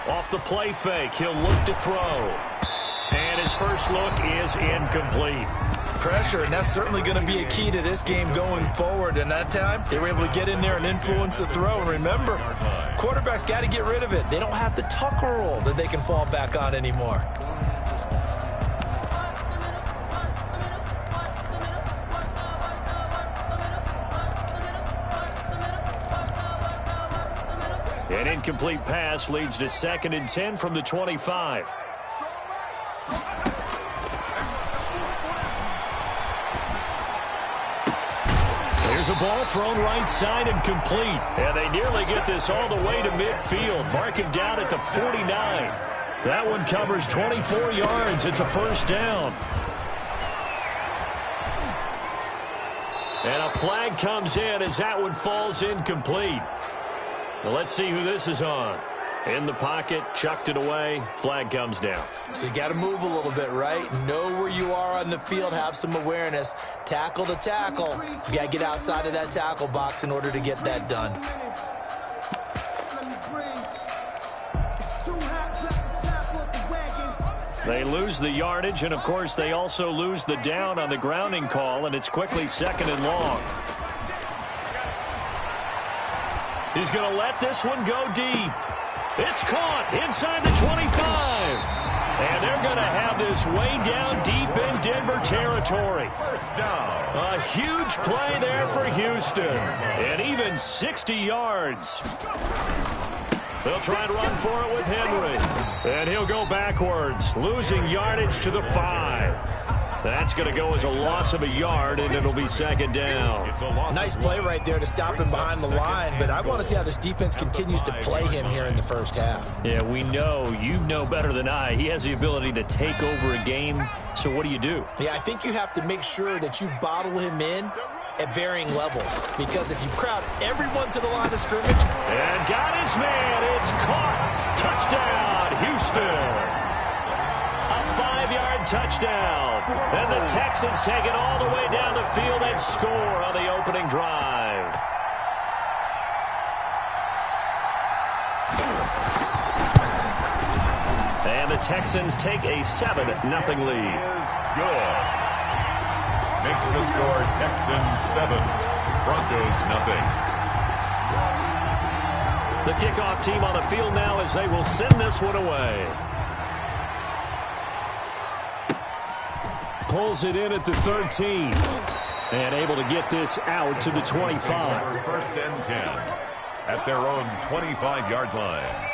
Off the play fake, he'll look to throw. And his first look is incomplete. Pressure, and that's certainly going to be a key to this game going forward. And that time, they were able to get in there and influence the throw. And remember, quarterbacks got to get rid of it. They don't have the tucker roll that they can fall back on anymore. An incomplete pass leads to 2nd and 10 from the 25. There's a ball thrown right side and complete. And they nearly get this all the way to midfield. Mark him down at the 49. That one covers 24 yards. It's a first down. And a flag comes in as that one falls incomplete. Now let's see who this is on. In the pocket, chucked it away, flag comes down. So you got to move a little bit, right? Know where you are on the field, have some awareness. Tackle to tackle. You got to get outside of that tackle box in order to get that done. They lose the yardage, and of course they also lose the down on the grounding call, and it's quickly 2nd and long. He's going to let this one go deep. It's caught inside the 25. And they're going to have this way down deep in Denver territory. First down. A huge play there for Houston. And even 60 yards. They'll try and run for it with Henry. And he'll go backwards, losing yardage to the 5. That's going to go as a loss of a yard, and it'll be 2nd down. Nice play right there to stop him behind the line, but I want to see how this defense continues to play him here in the first half. Yeah, we know. You know better than I. He has the ability to take over a game, so what do you do? Yeah, I think you have to make sure that you bottle him in at varying levels, because if you crowd everyone to the line of scrimmage. And got his man. It's caught. Touchdown, Houston. A 5-yard touchdown. And the Texans take it all the way down the field and score on the opening drive. And the Texans take a 7-0 lead. Good. Makes the score Texans 7, Broncos nothing. The kickoff team on the field now as they will send this one away. Pulls it in at the 13. And able to get this out to the 25. First and 10 at their own 25-yard line.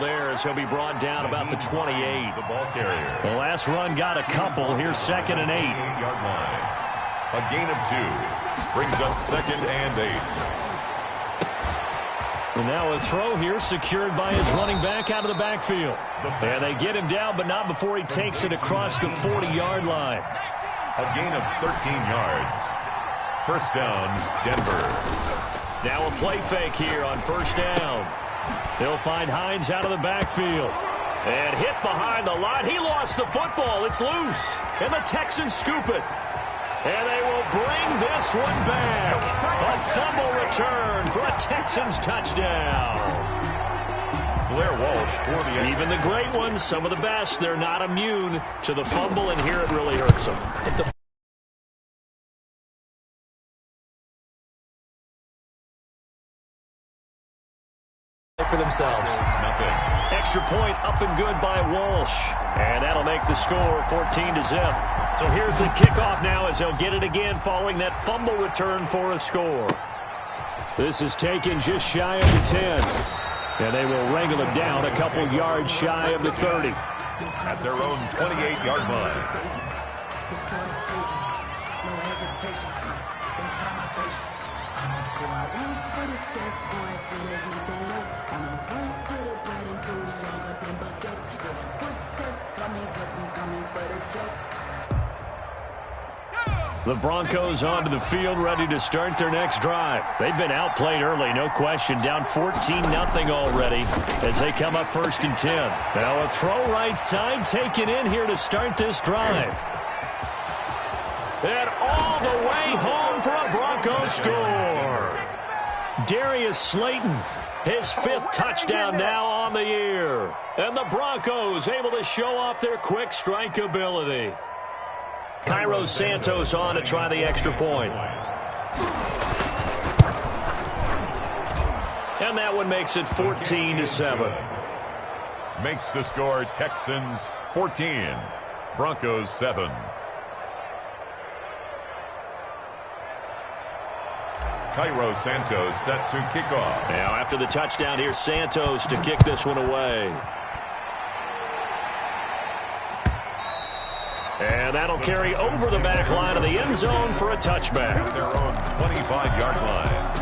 There as he'll be brought down about the 28. The ball carrier. The last run got a couple. Here's 2nd and 8. 8-yard line. A gain of 2 brings up 2nd and 8. And now a throw here secured by his running back out of the backfield. And they get him down, but not before he takes it across the 40-yard line. A gain of 13 yards. First down, Denver. Now a play fake here on first down. They'll find Hines out of the backfield. And hit behind the line. He lost the football. It's loose. And the Texans scoop it. And they will bring this one back. A fumble return for a Texans touchdown. Blair Walsh for the Even the great ones, some of the best, they're not immune to the fumble, and here it really hurts them. For themselves. Extra point up and good by Walsh. And that'll make the score 14-0. So here's the kickoff now as they'll get it again following that fumble return for a score. This is taken just shy of the 10. And they will wrangle it down a couple yards shy of the 30. At their own 28-yard line. The Broncos onto the field, ready to start their next drive. They've been outplayed early, no question. Down 14-0 already as they come up 1st and 10. Now a throw right side taken in here to start this drive. And all the way home for a Broncos score. Darius Slayton, his 5th touchdown now on the year. And the Broncos able to show off their quick strike ability. Cairo Santos on to try the extra point. And that one makes it 14-7. Makes the score Texans 14, Broncos 7. Cairo Santos set to kick off. Now after the touchdown, here's Santos to kick this one away. And that'll carry over the back line of the end zone for a touchback. At their own 25-yard line.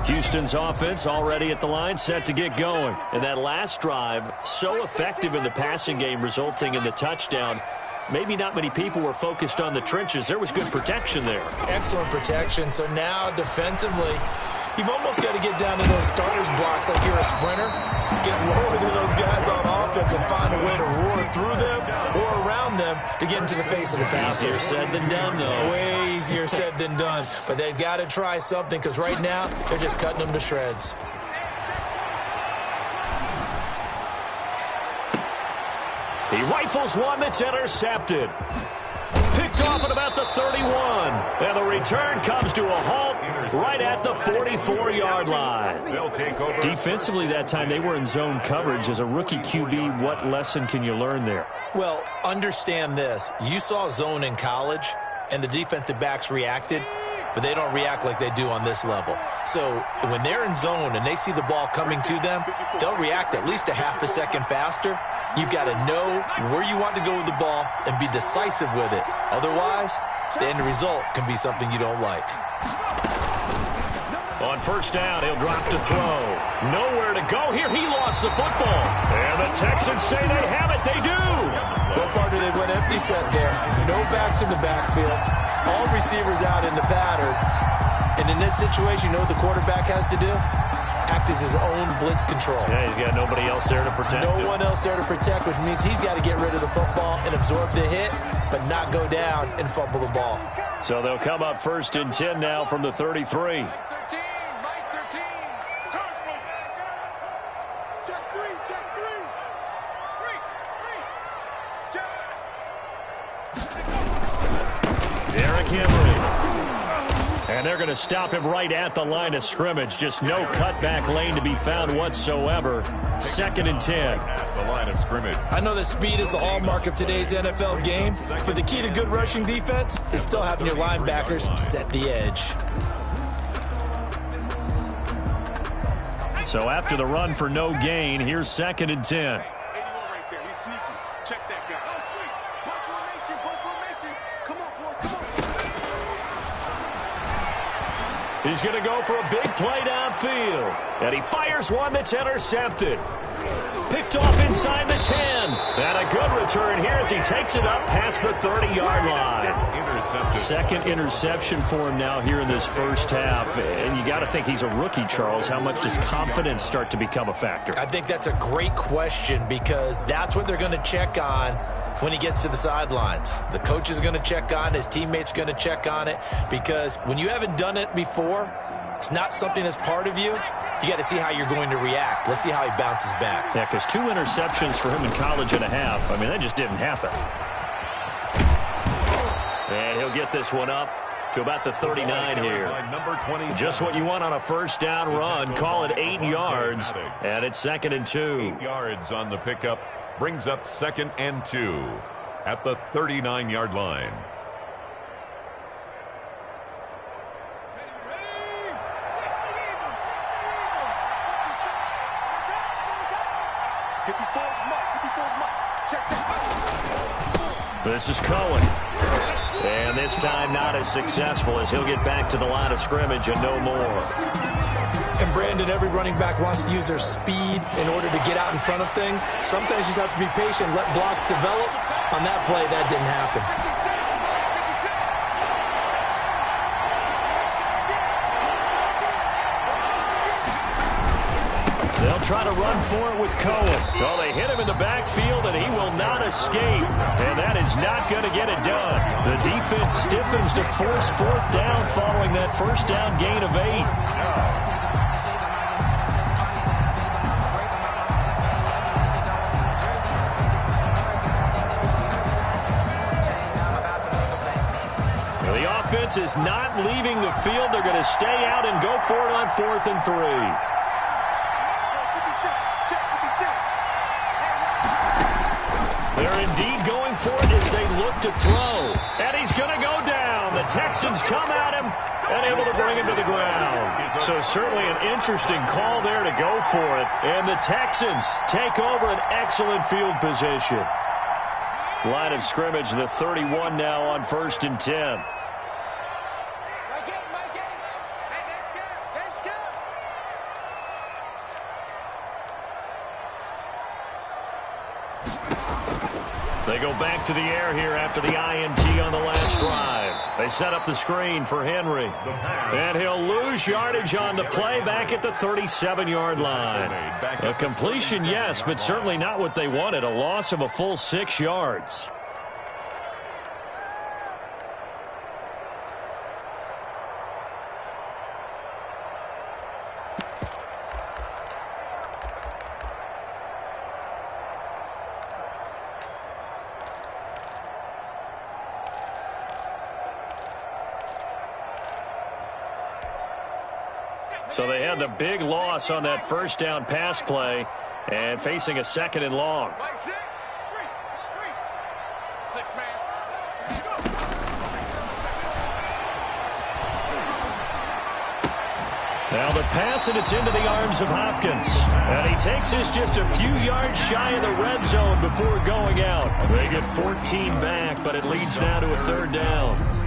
Houston's offense already at the line, set to get going. And that last drive, so effective in the passing game, resulting in the touchdown. Maybe not many people were focused on the trenches. There was good protection there. Excellent protection. So now defensively, you've almost got to get down to those starters blocks like you're a sprinter. Get lower than those guys on offense and find a way to roar through them or around them to get into the face of the passer. Easier said than done, though. Way easier said than done. But they've got to try something because right now they're just cutting them to shreds. He rifles one that's intercepted. Picked off at about the 31. And the return comes to a halt right at the 44-yard line. Defensively that time, they were in zone coverage. As a rookie QB, what lesson can you learn there? Well, understand this. You saw zone in college, and the defensive backs reacted, but they don't react like they do on this level. So when they're in zone and they see the ball coming to them, they'll react at least a half a second faster. You've got to know where you want to go with the ball and be decisive with it. Otherwise, the end result can be something you don't like. On 1st down, he'll drop to throw. Nowhere to go here. He lost the football. And the Texans say they have it. They do. What part did they went empty set there? No backs in the backfield. All receivers out in the pattern. And in this situation, you know what the quarterback has to do? Act as his own blitz control. Yeah, he's got nobody else there to protect him. No one else there to protect, which means he's got to get rid of the football and absorb the hit, but not go down and fumble the ball. So they'll come up 1st and 10 now from the 33. Derrick Henry. And they're going to stop him right at the line of scrimmage. Just no cutback lane to be found whatsoever. 2nd and 10. The line of scrimmage. I know that speed is the hallmark of today's NFL game, but the key to good rushing defense is still having your linebackers set the edge. So after the run for no gain, here's 2nd and 10. He's going to go for a big play downfield. And he fires one that's intercepted. Picked off inside the 10. And a good return here as he takes it up past the 30-yard line. Second interception for him now here in this first half. And you got to think he's a rookie, Charles. How much does confidence start to become a factor? I think that's a great question because that's what they're going to check on when he gets to the sidelines. The coach is going to check on it. His teammates going to check on it because when you haven't done it before, it's not something that's part of you. You got to see how you're going to react. Let's see how he bounces back. Yeah, because 2 interceptions for him in college and a half. I mean, that just didn't happen. And he'll get this one up to about the 39 here. Just what you want on a 1st down run. Call it 8 yards. And it's 2nd and 2. 8 yards on the pickup. Brings up 2nd and 2 at the 39-yard line. This is Cohen. And this time not as successful as he'll get back to the line of scrimmage and no more. And Brandon, every running back wants to use their speed in order to get out in front of things. Sometimes you just have to be patient, let blocks develop. On that play, that didn't happen. They'll try to run for it with Cohen. Oh, they hit him in the backfield, and he will not escape. And that is not going to get it done. The defense stiffens to force fourth down following that first down gain of 8. The offense is not leaving the field. They're going to stay out and go for it on 4th and 3. They're indeed going for it as they look to throw. And he's going to go down. The Texans come at him and able to bring him to the ground. So certainly an interesting call there to go for it. And the Texans take over an excellent field position. Line of scrimmage, the 31 now on 1st and 10. They go back to the air here after the INT on the last drive. They set up the screen for Henry. And he'll lose yardage on the play back at the 37-yard line. A completion, yes, but certainly not what they wanted. A loss of a full 6 yards. So they had the big loss on that first down pass play and facing a 2nd and long. Now the pass, and it's into the arms of Hopkins. And he takes this just a few yards shy of the red zone before going out. They get 14 back, but it leads now to a 3rd down.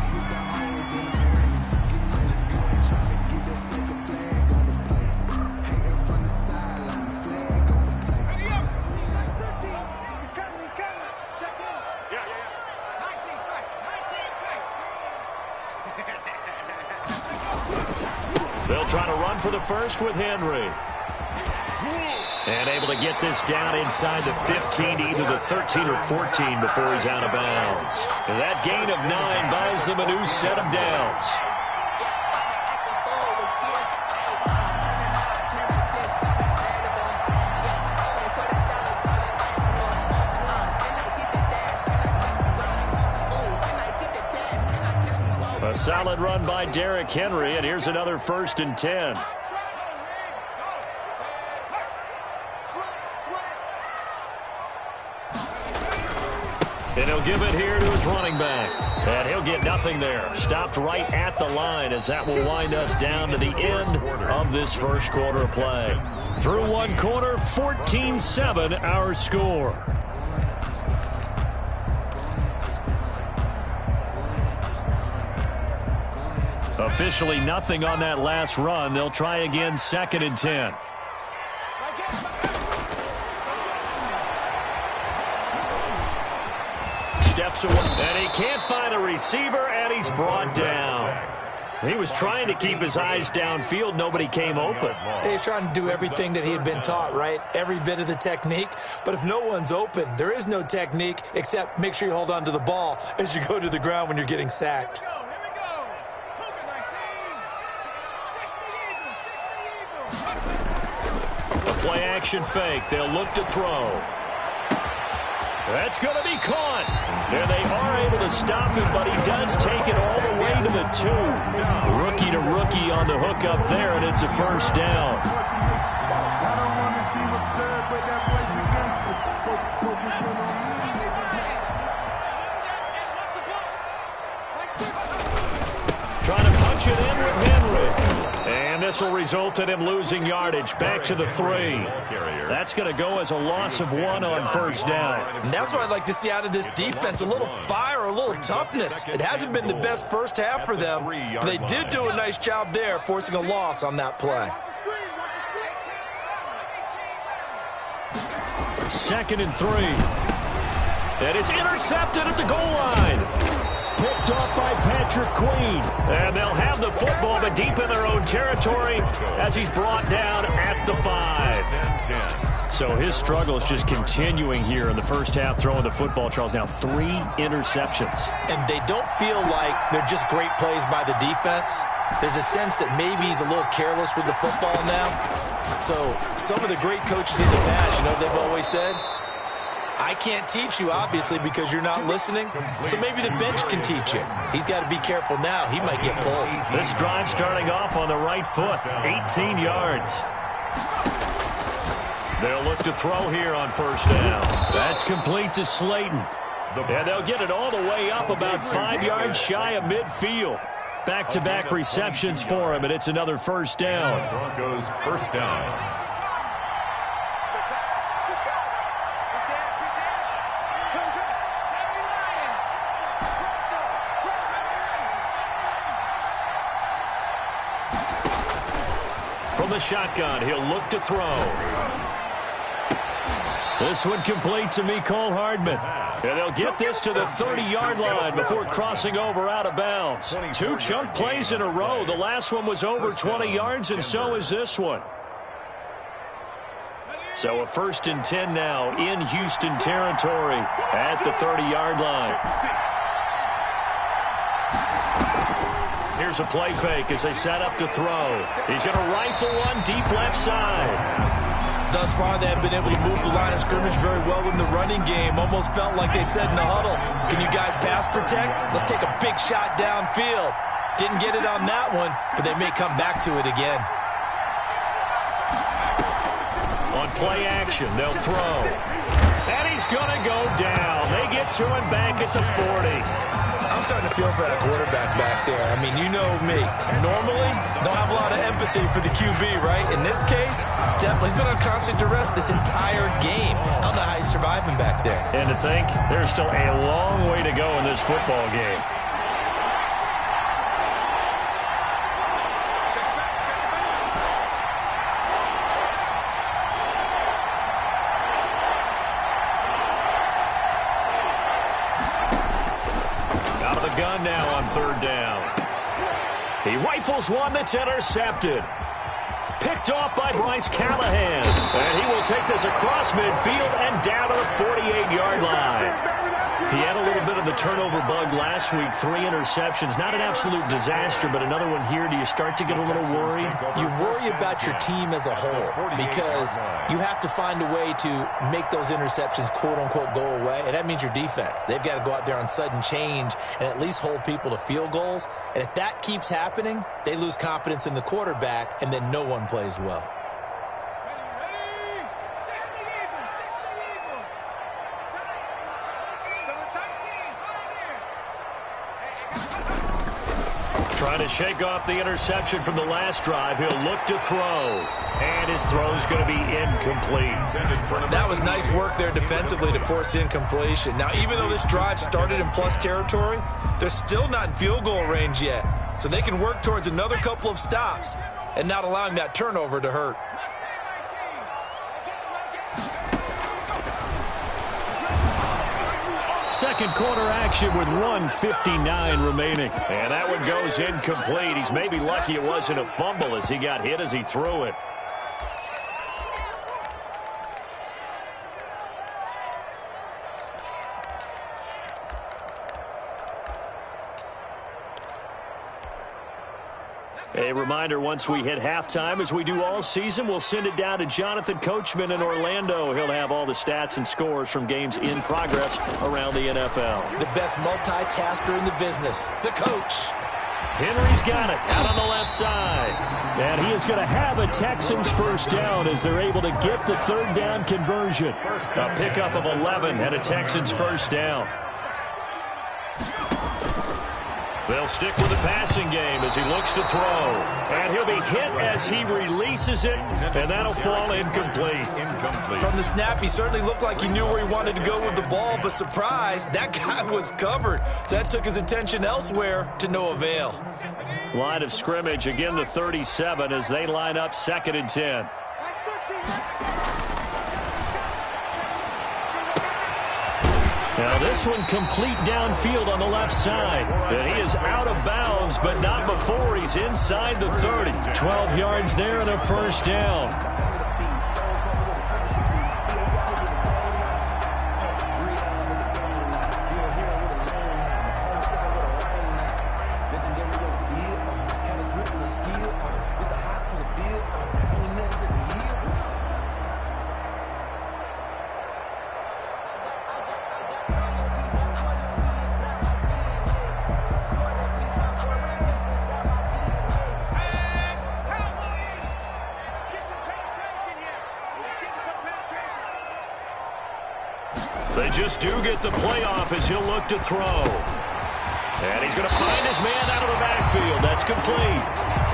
They'll try to run for the first with Henry. And able to get this down inside the 15 to either the 13 or 14 before he's out of bounds. And that gain of 9 buys them a new set of downs. A solid run by Derrick Henry, and here's another 1st and 10. And he'll give it here to his running back. And he'll get nothing there. Stopped right at the line as that will wind us down to the end of this first quarter of play. Through one quarter, 14-7 our score. Officially nothing on that last run. They'll try again, 2nd and 10. Steps away, and he can't find a receiver, and he's brought down. He was trying to keep his eyes downfield. Nobody came open. He's trying to do everything that he had been taught, right? Every bit of the technique. But if no one's open, there is no technique except make sure you hold on to the ball as you go to the ground when you're getting sacked. Play action fake. They'll look to throw. That's going to be caught. And they are able to stop him, but he does take it all the way to the 2. Rookie to rookie on the hook up there, and it's a 1st down. Trying to punch it in with Henry. And this will result in him losing yardage. Back to the 3. That's going to go as a loss of 1 on first down. And that's what I'd like to see out of this defense, a little fire, a little toughness. It hasn't been the best first half for them, but they did do a nice job there, forcing a loss on that play. 2nd and 3. And it's intercepted at the goal line. Picked off by Patrick Queen. And they'll have the football, but deep in their own territory as he's brought down at the 5. So his struggle is just continuing here in the first half, throwing the football, Charles. Now 3 interceptions. And they don't feel like they're just great plays by the defense. There's a sense that maybe he's a little careless with the football now. So some of the great coaches in the past, you know, they've always said, I can't teach you, obviously, because you're not listening. So maybe the bench can teach you. He's got to be careful now. He might get pulled. This drive starting off on the right foot. 18 yards. They'll look to throw here on first down. That's complete to Slayton. And they'll get it all the way up about 5 yards shy of midfield. Back-to-back receptions for him, and it's another first down. Broncos first down. From the shotgun, he'll look to throw. This one complete to Mecole Hardman. And they'll get this to the 30-yard line before crossing over out of bounds. 2 chunk plays in a row. The last one was over 20 yards, and so is this one. So a 1st and 10 now in Houston territory at the 30-yard line. Here's a play fake as they set up to throw. He's going to rifle one deep left side. Thus far, they have been able to move the line of scrimmage very well in the running game. Almost felt like they said in the huddle, can you guys pass protect? Let's take a big shot downfield. Didn't get it on that one, but they may come back to it again. On play action, they'll throw. And he's going to go down. They get to him back at the 40. I'm starting to feel for that quarterback back there. I mean, you know me. Normally, don't have a lot of empathy for the QB, right? In this case, definitely. He's been on constant duress this entire game. I don't know how he's surviving back there. And to think, there's still a long way to go in this football game. Gun now on 3rd down. He rifles one that's intercepted. Picked off by Bryce Callahan. And he will take this across midfield and down to the 48-yard line. He had a little bit of the turnover bug last week. 3 interceptions. Not an absolute disaster, but another one here. Do you start to get a little worried? You worry about your team as a whole because you have to find a way to make those interceptions, quote-unquote, go away, and that means your defense. They've got to go out there on sudden change and at least hold people to field goals. And if that keeps happening, they lose confidence in the quarterback, and then no one plays well. Trying to shake off the interception from the last drive. He'll look to throw. And his throw's going to be incomplete. That was nice work there defensively to force incompletion. Now, even though this drive started in plus territory, they're still not in field goal range yet. So they can work towards another couple of stops and not allowing that turnover to hurt. Second quarter action with 1:59 remaining. And that one goes incomplete. He's maybe lucky it wasn't a fumble as he got hit as he threw it. A reminder, once we hit halftime, as we do all season, we'll send it down to Jonathan Coachman in Orlando. He'll have all the stats and scores from games in progress around the NFL. The best multitasker in the business, the coach. Henry's got it out on the left side. And he is going to have a Texans first down as they're able to get the 3rd down conversion. A pickup of 11 and a Texans first down. They'll stick with the passing game as he looks to throw. And he'll be hit as he releases it, and that'll fall incomplete. From the snap, he certainly looked like he knew where he wanted to go with the ball, but surprise, that guy was covered. So that took his attention elsewhere to no avail. Line of scrimmage, again the 37 as they line up 2nd and 10. Now this one complete downfield on the left side. And he is out of bounds, but not before he's inside the 30. 12 yards there and a first down. They just do get the playoff as he'll look to throw. And he's going to find his man out of the backfield. That's complete.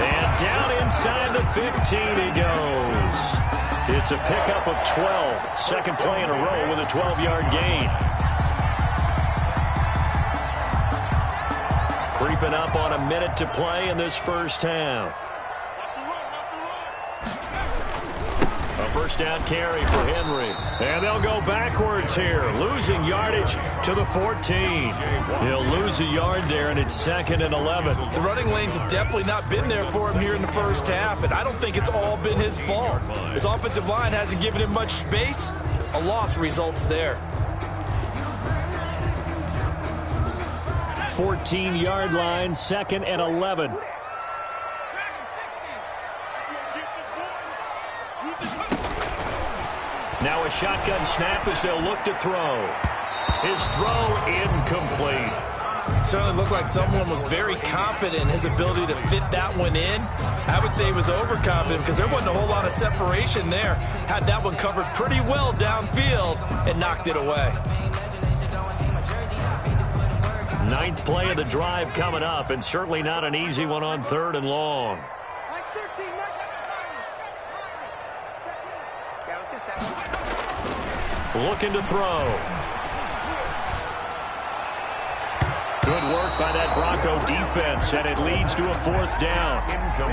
And down inside the 15 he goes. It's a pickup of 12. Second play in a row with a 12-yard gain. Creeping up on a minute to play in this first half. A first down carry for Henry. And they'll go backwards here, losing yardage to the 14. He'll lose a yard there, and it's 2nd and 11. The running lanes have definitely not been there for him here in the first half, and I don't think it's all been his fault. His offensive line hasn't given him much space. A loss results there. 14-yard line, 2nd and 11. Now a shotgun snap as they'll look to throw. His throw incomplete. Certainly looked like someone was very confident in his ability to fit that one in. I would say he was overconfident because there wasn't a whole lot of separation there. Had that one covered pretty well downfield and knocked it away. 9th play of the drive coming up, and certainly not an easy one on 3rd and long. Looking to throw. Good work by that Bronco defense, and it leads to a 4th down.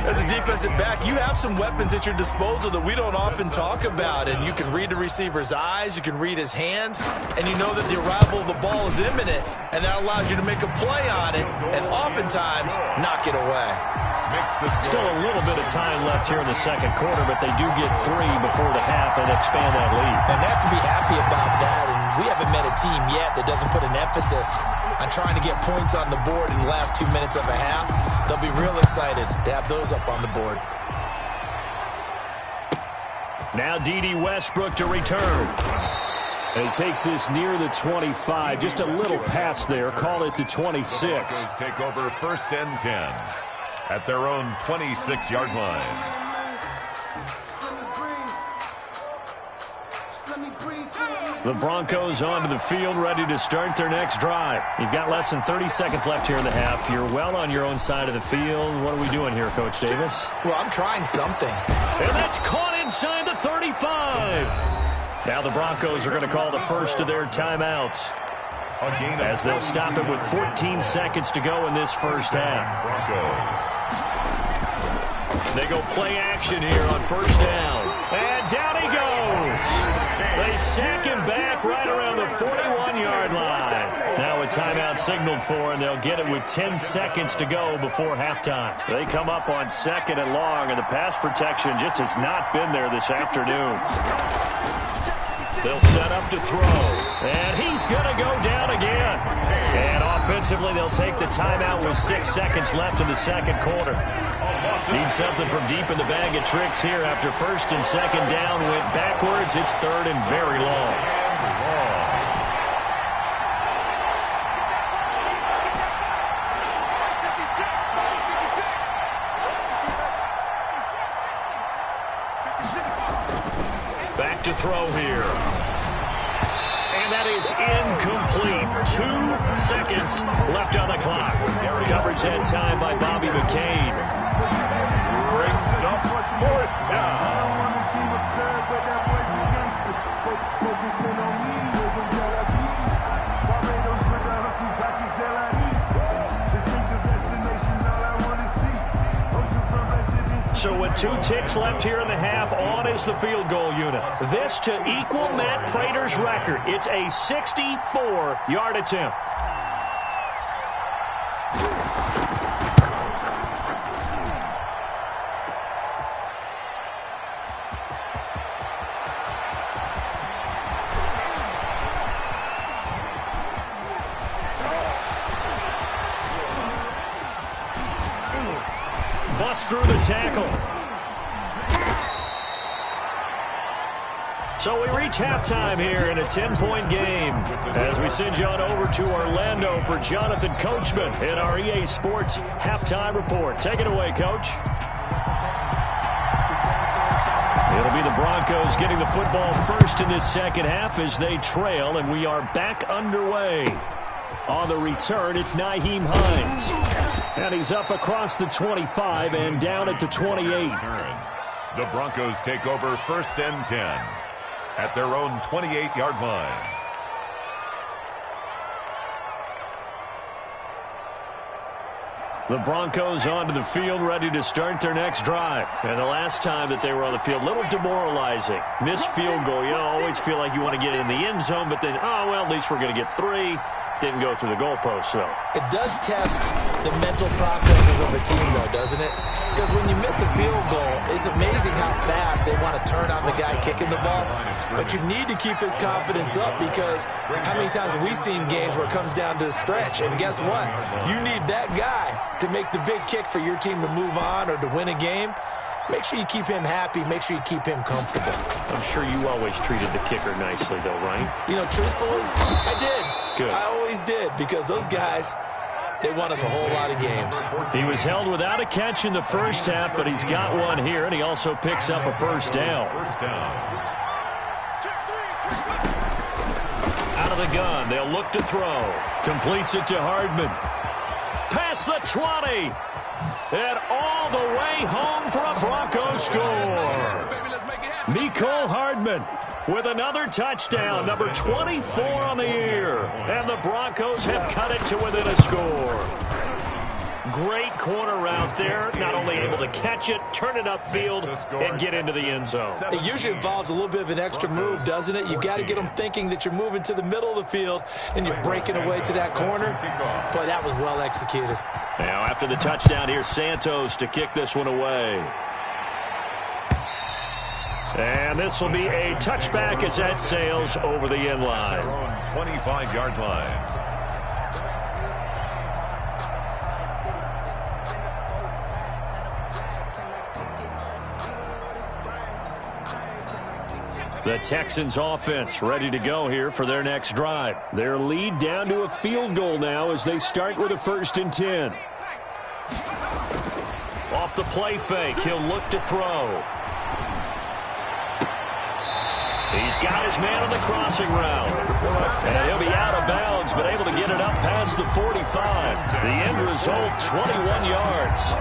As a defensive back, you have some weapons at your disposal that we don't often talk about, and you can read the receiver's eyes, you can read his hands, and you know that the arrival of the ball is imminent, and that allows you to make a play on it, and oftentimes knock it away. Still a little bit of time left here in the second quarter, but they do get 3 before the half and expand that lead. And they have to be happy about that, and we haven't met a team yet that doesn't put an emphasis on trying to get points on the board in the last 2 minutes of a half. They'll be real excited to have those up on the board. Now D.D. Westbrook to return. And he takes this near the 25. Just a little pass there. Call it the 26. Take over 1st and 10 at their own 26-yard line. The Broncos onto the field, ready to start their next drive. You've got less than 30 seconds left here in the half. You're well on your own side of the field. What are we doing here, Coach Davis? Well, I'm trying something. And that's caught inside the 35. Now the Broncos are going to call the first of their timeouts, as they'll stop it with 14 seconds to go in this first half. They go play action here on 1st down. And down he goes. They sack him back right around the 41-yard line. Now a timeout signaled for, and they'll get it with 10 seconds to go before halftime. They come up on 2nd and long, and the pass protection just has not been there this afternoon. They'll set up to throw, and he's going to go down again. And offensively, they'll take the timeout with 6 seconds left in the second quarter. Need something from deep in the bag of tricks here after 1st and 2nd down. Went backwards. It's 3rd and very long. Back to throw here. And that is incomplete. 2 seconds seconds left on the clock. Coverage that time by Bobby McCain. Brings up 4th down. So with 2 ticks left here in the half, on is the field goal unit. This to equal Matt Prater's record. It's a 64-yard attempt. Bust through the tackle. So we reach halftime here in a 10-point game as we send you on over to Orlando for Jonathan Coachman in our EA Sports Halftime Report. Take it away, Coach. It'll be the Broncos getting the football first in this second half as they trail, and we are back underway. On the return, it's Nyheim Hines. And he's up across the 25 and down at the 28. The Broncos take over 1st and 10 at their own 28-yard line. The Broncos onto the field, ready to start their next drive. And the last time that they were on the field, a little demoralizing. Missed field goal. You always feel like you want to get in the end zone, but then, oh, well, at least we're going to get 3. Didn't go through the goalpost, though. It does test the mental processes of a team, though, doesn't it? Because when you miss a field goal, it's amazing how fast they want to turn on the guy kicking the ball. But you need to keep his confidence up because how many times have we seen games where it comes down to the stretch? And guess what? You need that guy to make the big kick for your team to move on or to win a game. Make sure you keep him happy. Make sure you keep him comfortable. I'm sure you always treated the kicker nicely, though, right? You know, truthfully, I did. Good. I always did because those guys, they won us a whole lot of games. He was held without a catch in the first half, but he's got one here, and he also picks up a first down. Out of the gun, they'll look to throw. Completes it to Hardman. Past the 20. And all the way home for a Broncos score. Mecole Hardman with another touchdown, number 24 on the year. And the Broncos have cut it to within a score. Great corner route there. Not only able to catch it, turn it upfield, and get into the end zone. It usually involves a little bit of an extra move, doesn't it? You've got to get them thinking that you're moving to the middle of the field and you're breaking away to that corner. Boy, that was well executed. Now, after the touchdown, here's Santos to kick this one away. And this will be a touchback as that sails over the end line. 25-yard line. The Texans offense ready to go here for their next drive. Their lead down to a field goal now as they start with a 1st and 10. Off the play fake, he'll look to throw. He's got his man on the crossing route. And he'll be out of bounds, but able to get it up past the 45. The end result, 21 yards.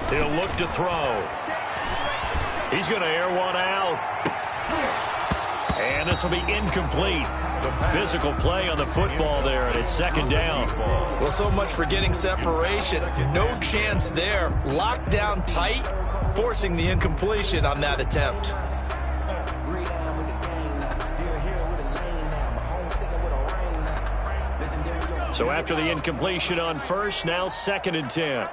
He'll look to throw. He's going to air one out. And this will be incomplete. Physical play on the football there, and it's 2nd down. Well, so much for getting separation. No chance there. Locked down tight, forcing the incompletion on that attempt. So after the incompletion on first, now 2nd and 10.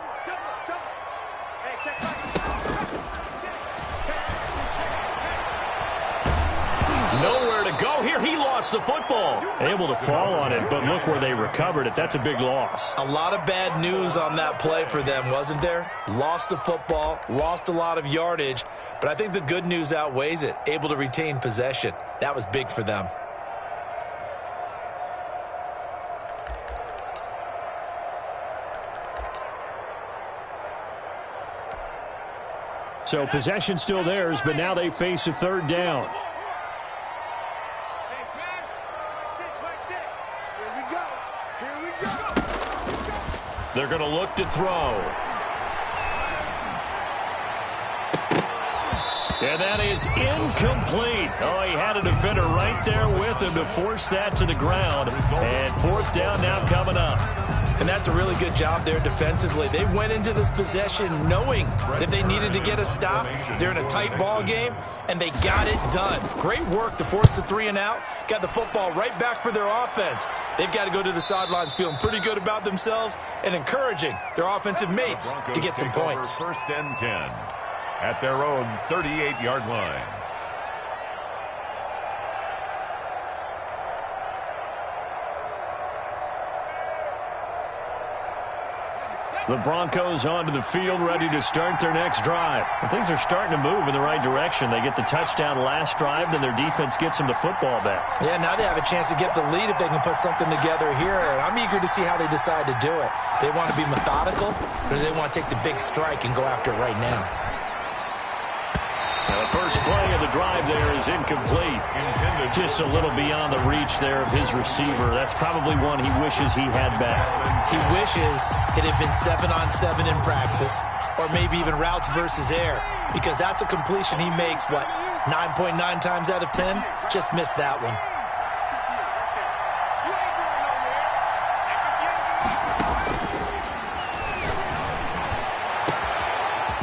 Nowhere to go here. He lost the football. Able to fall on it, but look where they recovered it. That's a big loss. A lot of bad news on that play for them, wasn't there? Lost the football, lost a lot of yardage, but I think the good news outweighs it. Able to retain possession. That was big for them. So possession still theirs, but now they face a third down. They're going to look to throw. And that is incomplete. Oh, he had a defender right there with him to force that to the ground. And fourth down now coming up. And that's a really good job there defensively. They went into this possession knowing that they needed to get a stop. They're in a tight ball game, and they got it done. Great work to force the 3 and out. Got the football right back for their offense. They've got to go to the sidelines feeling pretty good about themselves and encouraging their offensive mates to get some points. First and 10 at their own 38-yard line. The Broncos onto the field, ready to start their next drive. And things are starting to move in the right direction. They get the touchdown last drive, then their defense gets them the football back. Yeah, now they have a chance to get the lead if they can put something together here. And I'm eager to see how they decide to do it. They want to be methodical, or do they want to take the big strike and go after it right now? Now the first play of the drive there is incomplete. Just a little beyond the reach there of his receiver. That's probably one he wishes he had back. He wishes it had been 7-on-7 in practice, or maybe even routes versus air, because that's a completion he makes, what, 9.9 times out of 10? Just missed that one.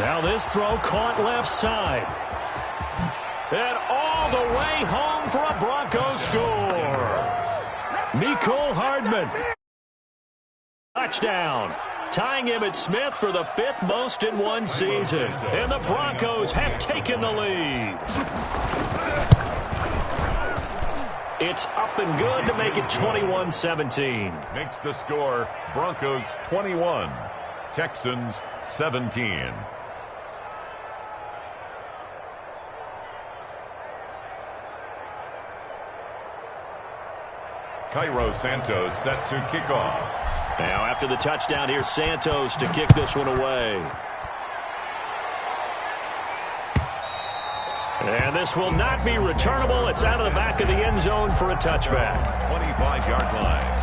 Now this throw caught left side. And all the way home for a Broncos score. Mecole Hardman. Touchdown. Tying Emmitt Smith for the 5th most in one season. And the Broncos have taken the lead. It's up and good to make it 21-17. Makes the score Broncos 21, Texans 17. Cairo Santos set to kick off. Now after the touchdown, here's Santos to kick this one away. And this will not be returnable. It's out of the back of the end zone for a touchback. 25-yard line.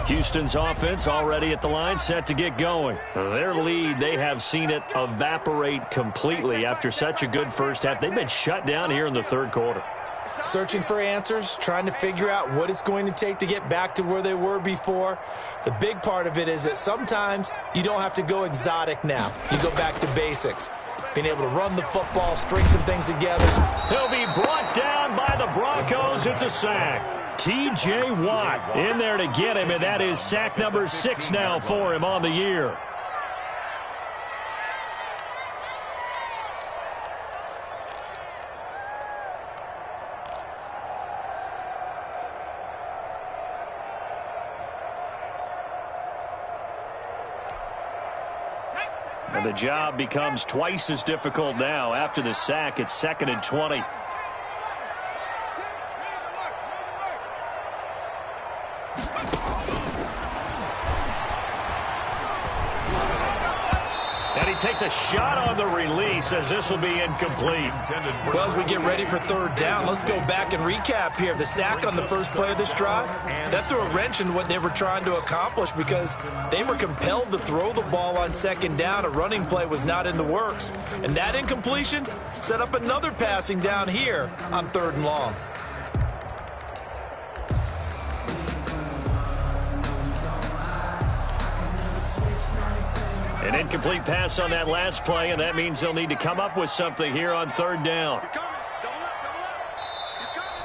Houston's offense already at the line, set to get going. Their lead, they have seen it evaporate completely after such a good first half. They've been shut down here in the third quarter. Searching for answers, trying to figure out what it's going to take to get back to where they were before. The big part of it is that sometimes you don't have to go exotic now. You go back to basics. Being able to run the football, string some things together. He'll be brought down by the Broncos. It's a sack. T.J. Watt in there to get him, and that is sack number 6 now for him on the year. And the job becomes twice as difficult now. After the sack, it's 2nd and 20. And he takes a shot on the release as this will be incomplete. Well, as we get ready for third down, let's go back and recap here. The sack on the first play of this drive, that threw a wrench in what they were trying to accomplish because they were compelled to throw the ball on second down. A running play was not in the works. And that incompletion set up another passing down here on 3rd and long. An incomplete pass on that last play, and that means they'll need to come up with something here on 3rd down.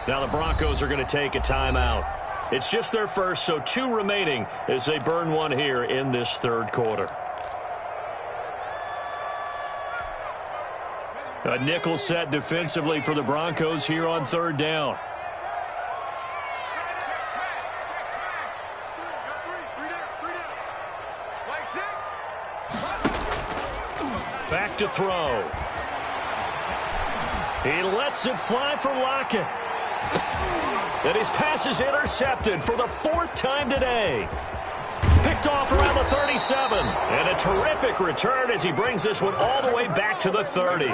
Now the Broncos are going to take a timeout. It's just their first, so 2 remaining as they burn one here in this third quarter. A nickel set defensively for the Broncos here on third down. Back to throw. He lets it fly for Lockett. And his pass is intercepted for the 4th time today. Picked off around the 37. And a terrific return as he brings this one all the way back to the 30.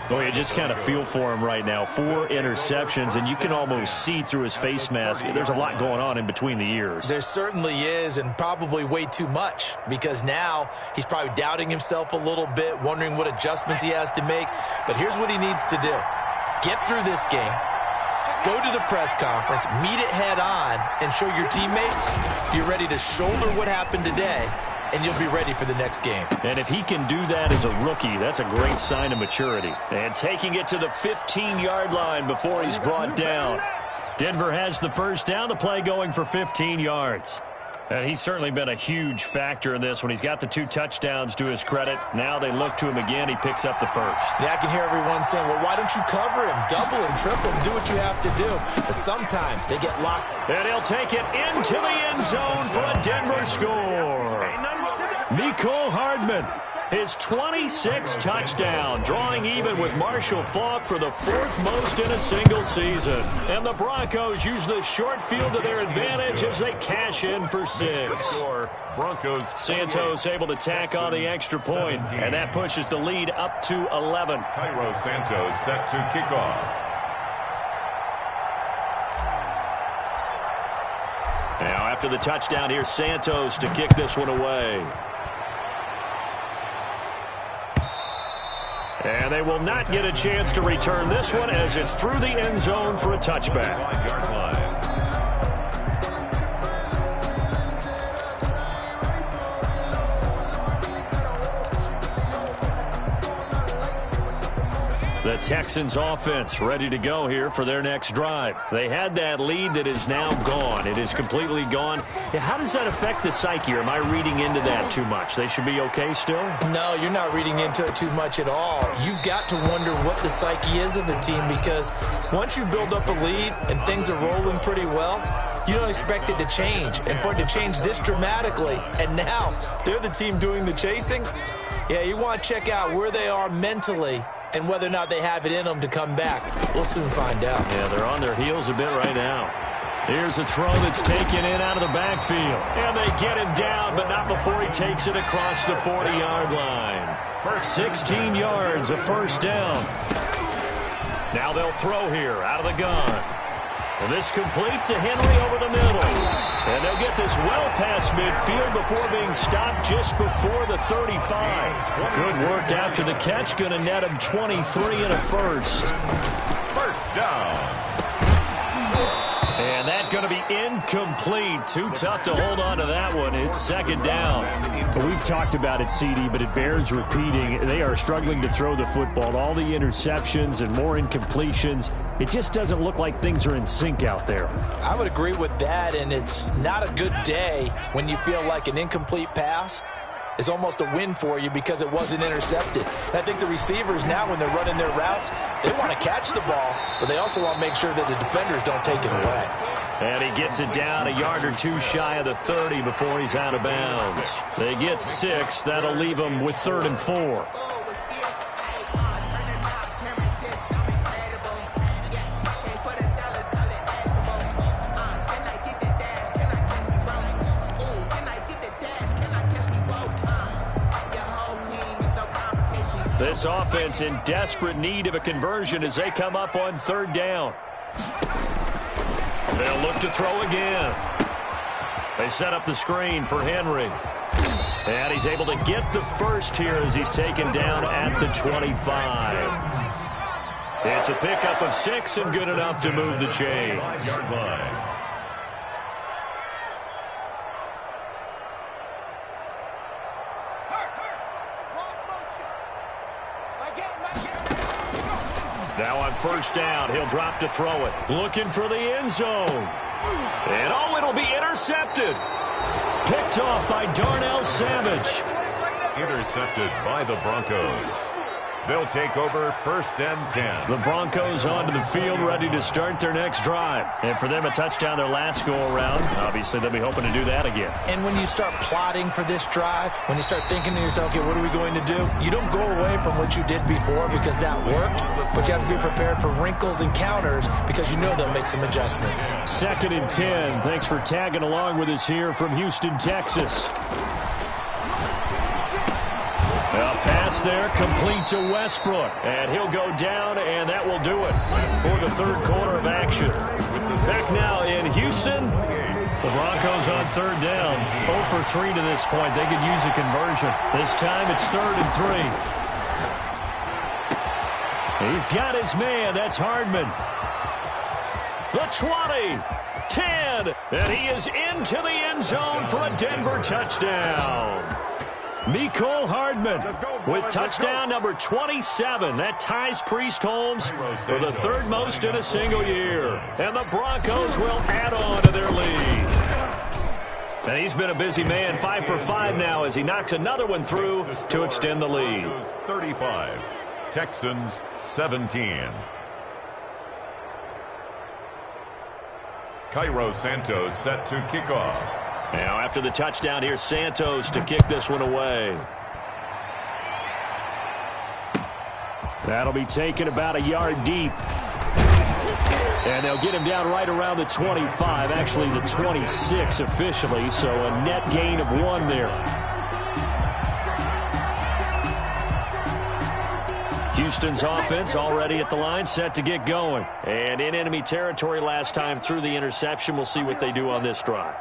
Boy, you just kind of feel for him right now. 4 interceptions, and you can almost see through his face mask. There's a lot going on in between the ears. There certainly is, and probably way too much, because now he's probably doubting himself a little bit, wondering what adjustments he has to make. But here's what he needs to do. Get through this game. Go to the press conference, meet it head on, and show your teammates you're ready to shoulder what happened today, and you'll be ready for the next game. And if he can do that as a rookie, that's a great sign of maturity. And taking it to the 15-yard line before he's brought down. Denver has the first down, the play going for 15 yards. And he's certainly been a huge factor in this when he's got the 2 touchdowns to his credit. Now they look to him again. He picks up the first. Yeah, I can hear everyone saying, well, why don't you cover him, double him, triple him, do what you have to do. But sometimes they get locked. And he'll take it into the end zone for a Denver score. Mecole Hardman, his 26th touchdown, drawing even with Marshall Faulk for the 4th most in a single season. And the Broncos use the short field to their advantage as they cash in for 6. Broncos. Santos able to tack on the extra point, and that pushes the lead up to 11. Cairo Santos set to kick off. Now after the touchdown, here's Santos to kick this one away. And they will not get a chance to return this one as it's through the end zone for a touchback. The Texans offense ready to go here for their next drive. They had that lead that is now gone. It is completely gone. How does that affect the psyche? Or am I reading into that too much? They should be okay still? No, you're not reading into it too much at all. You've got to wonder what the psyche is of the team, because once you build up a lead and things are rolling pretty well, you don't expect it to change. And for it to change this dramatically, and now they're the team doing the chasing, yeah, you want to check out where they are mentally and whether or not they have it in them to come back. We'll soon find out. Yeah, they're on their heels a bit right now. Here's a throw that's taken in out of the backfield. And they get him down, but not before he takes it across the 40-yard line. 16 yards, a first down. Now they'll throw here out of the gun. And this complete to Henry over the middle. And they'll get this well past midfield before being stopped just before the 35. Good work after the catch. Going to net him 23 and a first. First down. And that going to be incomplete. Too tough to hold on to that one. It's second down. We've talked about it, CD, but it bears repeating. They are struggling to throw the football. All the interceptions and more incompletions. It just doesn't look like things are in sync out there. I would agree with that, and it's not a good day when you feel like an incomplete pass is almost a win for you because it wasn't intercepted. And I think the receivers now, when they're running their routes, they want to catch the ball, but they also want to make sure that the defenders don't take it away. And he gets it down a yard or two shy of the 30 before he's out of bounds. They get 6. That'll leave them with 3rd and 4. This offense in desperate need of a conversion as they come up on 3rd down. They'll look to throw again. They set up the screen for Henry. And he's able to get the first here as he's taken down at the 25. It's a pickup of 6 and good enough to move the chains. Now on first down, he'll drop to throw it. Looking for the end zone. And oh, it'll be intercepted. Picked off by Darnell Savage. Intercepted by the Broncos. They'll take over 1st and 10. The Broncos onto the field, ready to start their next drive. And for them, a touchdown their last go-around. Obviously, they'll be hoping to do that again. And when you start plotting for this drive, when you start thinking to yourself, okay, what are we going to do? You don't go away from what you did before because that worked, but you have to be prepared for wrinkles and counters because you know they'll make some adjustments. 2nd and 10. Thanks for tagging along with us here from Houston, Texas. A pass there, complete to Westbrook. And he'll go down, and that will do it for the 3rd quarter of action. Back now in Houston. The Broncos on 3rd down. 0 for 3 to this point. They could use a conversion. This time it's 3rd and 3. He's got his man. That's Hardman. The 20, 10, and he is into the end zone for a Denver touchdown. Mecole Hardman with touchdown number 27. That ties Priest Holmes for the 3rd most in a single year. And the Broncos will add on to their lead. And he's been a busy man, 5 for 5 now as he knocks another one through to extend the lead. 35, Texans 17. Cairo Santos set to kick off. Now after the touchdown, here's Santos to kick this one away. That'll be taken about a yard deep. And they'll get him down right around the 25, actually the 26 officially, so a net gain of 1 there. Houston's offense already at the line, set to get going. And in enemy territory last time through the interception. We'll see what they do on this drive.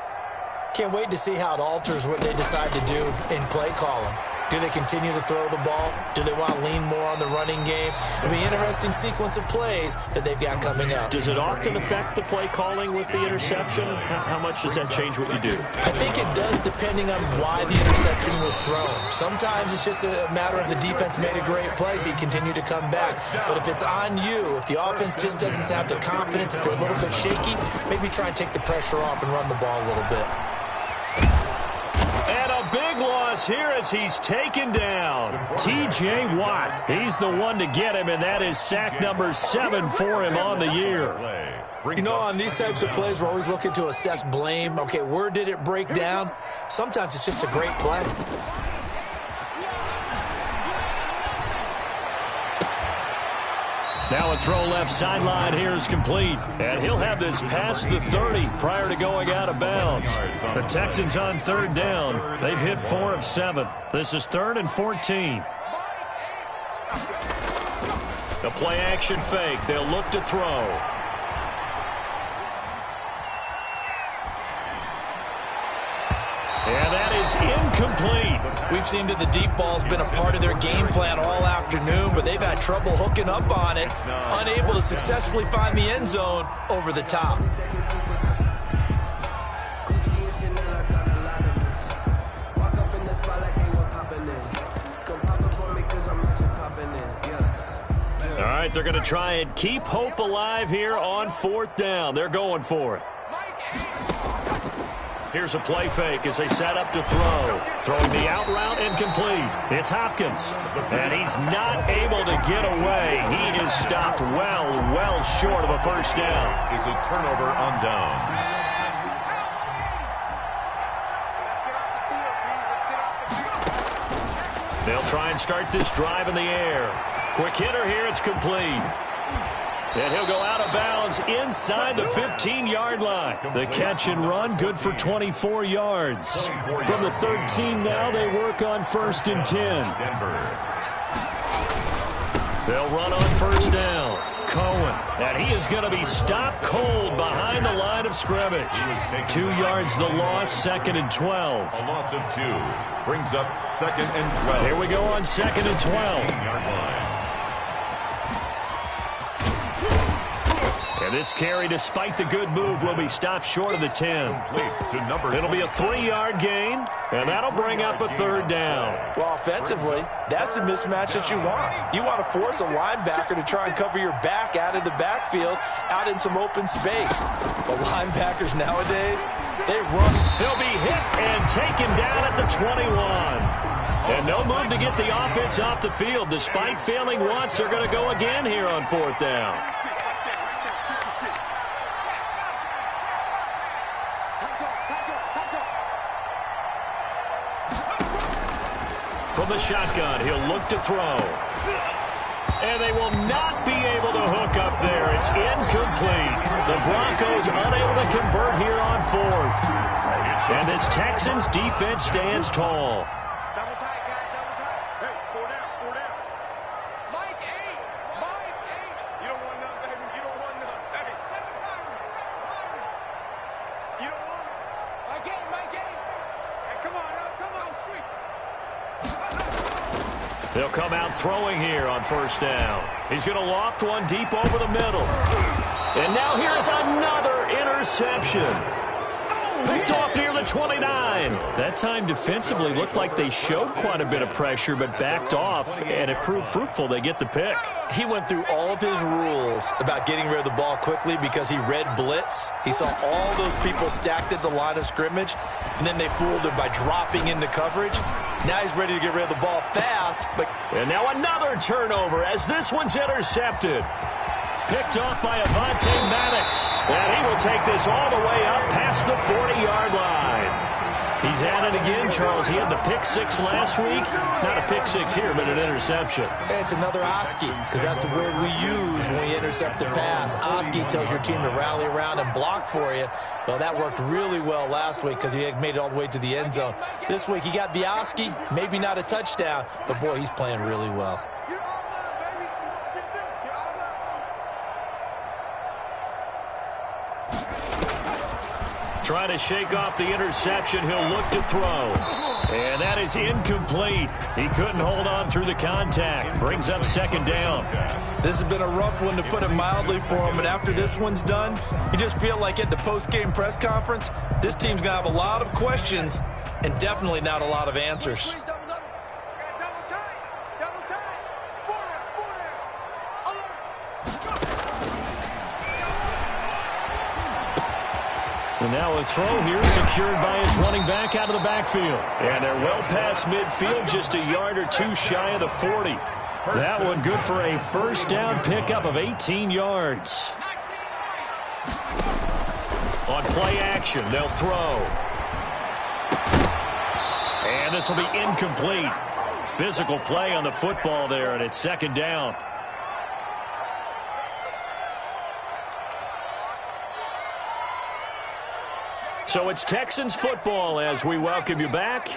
Can't wait to see how it alters what they decide to do in play calling. Do they continue to throw the ball? Do they want to lean more on the running game? It'll be an interesting sequence of plays that they've got coming up. Does it often affect the play calling with the interception? How much does that change what you do? I think it does depending on why the interception was thrown. Sometimes it's just a matter of the defense made a great play, so you continue to come back. But if it's on you, if the offense just doesn't have the confidence, if they're a little bit shaky, maybe try and take the pressure off and run the ball a little bit. And a big loss here as he's taken down. T.J. Watt, he's the one to get him, and that is sack number 7 for him on the year. You know, on these types of plays, we're always looking to assess blame. Okay, where did it break down? Sometimes it's just a great play. Now a throw left sideline here is complete. And he'll have this past the 30 prior to going out of bounds. The Texans on 3rd down. They've hit 4 of 7. This is 3rd and 14. The play action fake. They'll look to throw. And that is incomplete. We've seen that the deep ball's been a part of their game plan all afternoon, but they've had trouble hooking up on it, unable to successfully find the end zone over the top. All right, they're going to try and keep hope alive here on 4th down. They're going for it. Here's a play fake as they set up to throw. Throwing the out route incomplete. It's Hopkins. And he's not able to get away. He is stopped well short of a 1st down. Is a turnover on downs. They'll try and start this drive in the air. Quick hitter here. It's complete. And he'll go out of bounds inside the 15-yard line. The catch and run, good for 24 yards. From the 13 now, they work on 1st and 10. They'll run on 1st down. Cohen, and he is going to be stopped cold behind the line of scrimmage. 2 yards the loss, 2nd and 12. A loss of 2 brings up 2nd and 12. Here we go on 2nd and 12. And this carry, despite the good move, will be stopped short of the 10. It'll be a 3-yard gain, and that'll bring up a 3rd down. Well, offensively, that's the mismatch that you want. You want to force a linebacker to try and cover your back out of the backfield, out in some open space. The linebackers nowadays, they run. He'll be hit and taken down at the 21. And no move to get the offense off the field. Despite failing once, they're going to go again here on 4th down. From the shotgun, he'll look to throw. And they will not be able to hook up there. It's incomplete. The Broncos unable to convert here on 4th. And this Texans defense stands tall. They'll come out throwing here on 1st down. He's going to loft one deep over the middle. And now here's another interception. Picked off near the 29. That time defensively looked like they showed quite a bit of pressure but backed off, and it proved fruitful. They get the pick. He went through all of his rules about getting rid of the ball quickly because he read blitz. He saw all those people stacked at the line of scrimmage, and then they fooled him by dropping into coverage. Now he's ready to get rid of the ball fast. And now another turnover as this one's intercepted. Picked off by Avonte Maddox. And he will take this all the way up past the 40-yard line. He's at it again, Charles. He had the pick 6 last week. Not a pick 6 here, but an interception. It's another Oski, because that's the word we use when we intercept a pass. Oski tells your team to rally around and block for you. Well, that worked really well last week because he made it all the way to the end zone. This week he got the Oski, maybe not a touchdown, but boy, he's playing really well. Trying to shake off the interception. He'll look to throw. And that is incomplete. He couldn't hold on through the contact. Brings up 2nd down. This has been a rough one, to put it mildly, for him. And after this one's done, you just feel like at the post-game press conference, this team's going to have a lot of questions and definitely not a lot of answers. And now a throw here secured by his running back out of the backfield. And they're well past midfield, just a yard or 2 shy of the 40. That one good for a 1st down pickup of 18 yards. On play action, they'll throw. And this will be incomplete. Physical play on the football there, and it's 2nd down. So it's Texans football as we welcome you back.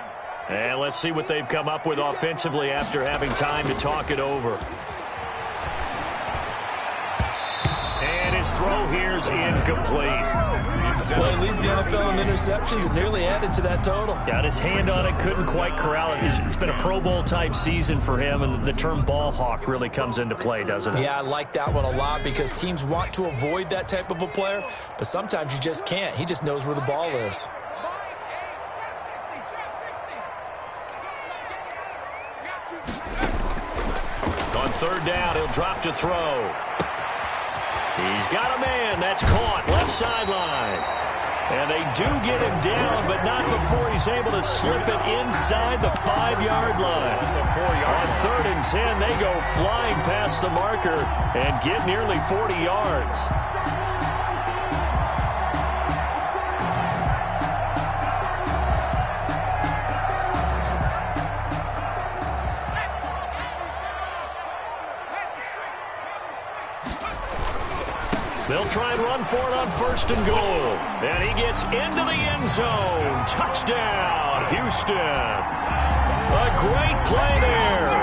And let's see what they've come up with offensively after having time to talk it over. And his throw here's incomplete. Well, he leads the NFL in interceptions and nearly added to that total. Got his hand on it, couldn't quite corral it. It's been a Pro Bowl type season for him, and the term ball hawk really comes into play, doesn't it? Yeah, I like that one a lot because teams want to avoid that type of a player, but sometimes you just can't. He just knows where the ball is. On 3rd down, he'll drop to throw. He's got a man. That's caught. Left sideline. And they do get him down, but not before he's able to slip it inside the 5-yard line. On 3rd and 10, they go flying past the marker and get nearly 40 yards. They'll try and run for it on 1st and goal. And he gets into the end zone. Touchdown, Houston. A great play there.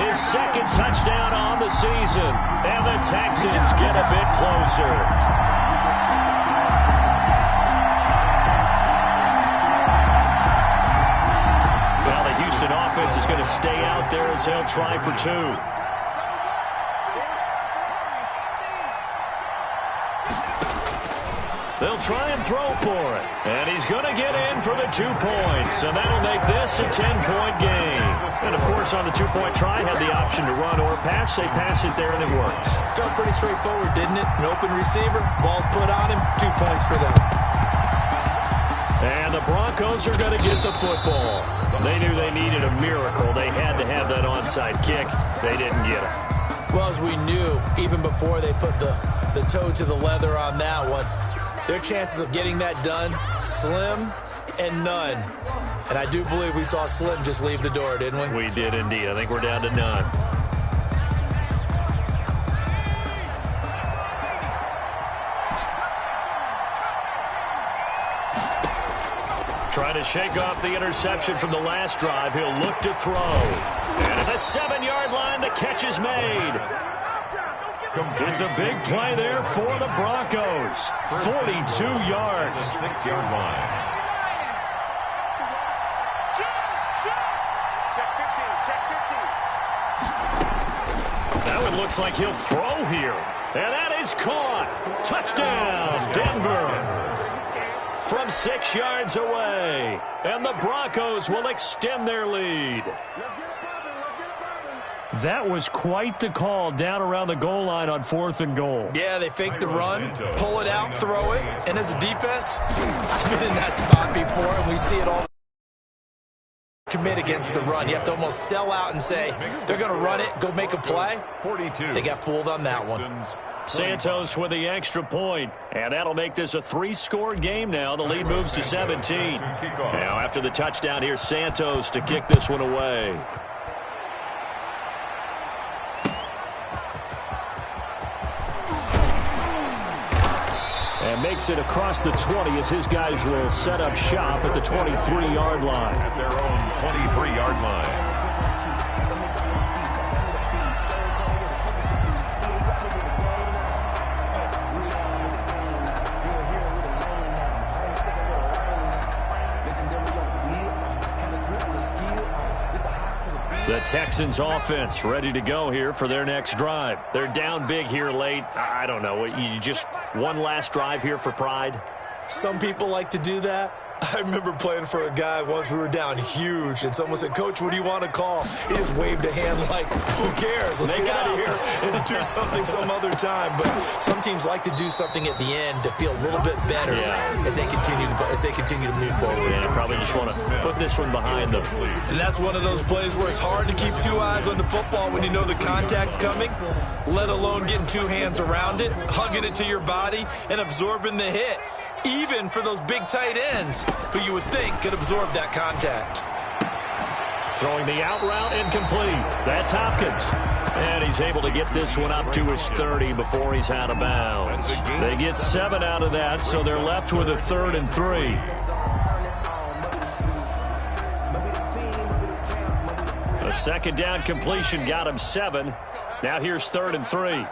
His 2nd touchdown on the season. And the Texans get a bit closer. Well, the Houston offense is going to stay out there as they'll try for 2. They'll try and throw for it. And he's going to get in for the 2 points. And that'll make this a 10-point game. And, of course, on the 2-point try, had the option to run or pass. They pass it there, and it works. Felt pretty straightforward, didn't it? An open receiver, ball's put on him, 2 points for them. And the Broncos are going to get the football. They knew they needed a miracle. They had to have that onside kick. They didn't get it. Well, as we knew, even before they put the toe to the leather on that one, their chances of getting that done, slim and none. And I do believe we saw Slim just leave the door, didn't we? We did indeed. I think we're down to none. Trying to shake off the interception from the last drive. He'll look to throw. And at the 7-yard line, the catch is made. It's a big play there for the Broncos. 42 yards. 6-yard line. That one looks like he'll throw here. And that is caught. Touchdown, Denver. From 6 yards away. And the Broncos will extend their lead. That was quite the call down around the goal line on 4th and goal. Yeah, they fake the run, pull it out, throw it. And as a defense, I've been in that spot before, and we see it all. Commit against the run. You have to almost sell out and say, they're going to run it, go make a play. 42. They got fooled on that one. Santos with the extra point, and that'll make this a 3-score game now. The lead moves to 17. Now, after the touchdown, here's Santos to kick this one away. And makes it across the 20 as his guys will set up shop at the 23-yard line. At their own 23-yard line. The Texans offense ready to go here for their next drive. They're down big here late. I don't know. You just one last drive here for pride? Some people like to do that. I remember playing for a guy once. We were down huge, and someone said, "Coach, what do you want to call?" He just waved a hand like, "Who cares? Let's get out of here and do something some other time." But some teams like to do something at the end to feel a little bit better as they continue to move forward. Yeah, probably just want to put this one behind them. And that's one of those plays where it's hard to keep 2 eyes on the football when you know the contact's coming, let alone getting 2 hands around it, hugging it to your body, and absorbing the hit. Even for those big tight ends who you would think could absorb that contact. Throwing the out route incomplete. That's Hopkins. And he's able to get this one up to his 30 before he's out of bounds. They get 7 out of that, so they're left with a 3rd and 3. A 2nd down completion got him 7. Now here's 3rd and 3.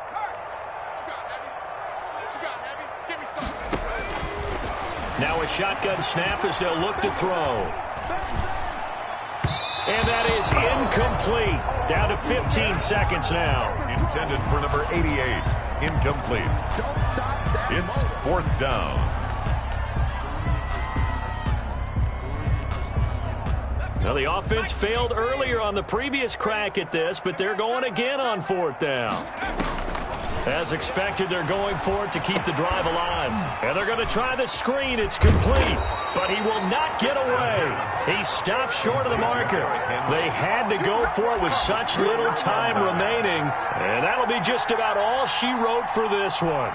Now a shotgun snap as they'll look to throw. And that is incomplete. Down to 15 seconds now. Intended for number 88. Incomplete. It's 4th down. Now the offense failed earlier on the previous crack at this, but they're going again on 4th down. As expected, they're going for it to keep the drive alive. And they're going to try the screen. It's complete. But he will not get away. He stopped short of the marker. They had to go for it with such little time remaining. And that'll be just about all she wrote for this one.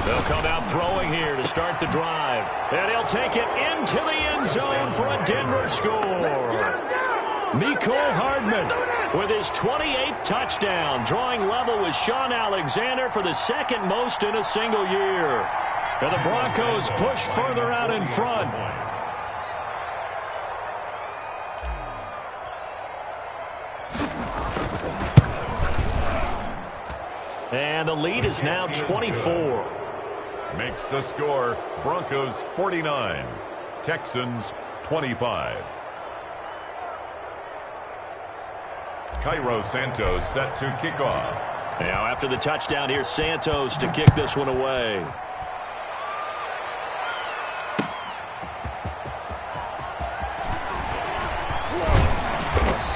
They'll come out throwing here to start the drive. And he'll take it into the end zone for a Denver score. Mecole Hardman with his 28th touchdown, drawing level with Sean Alexander for the 2nd most in a single year. And the Broncos push further out in front. And the lead is now 24. Makes the score Broncos 49, Texans 25. Cairo Santos set to kick off. Now after the touchdown, here's Santos to kick this one away.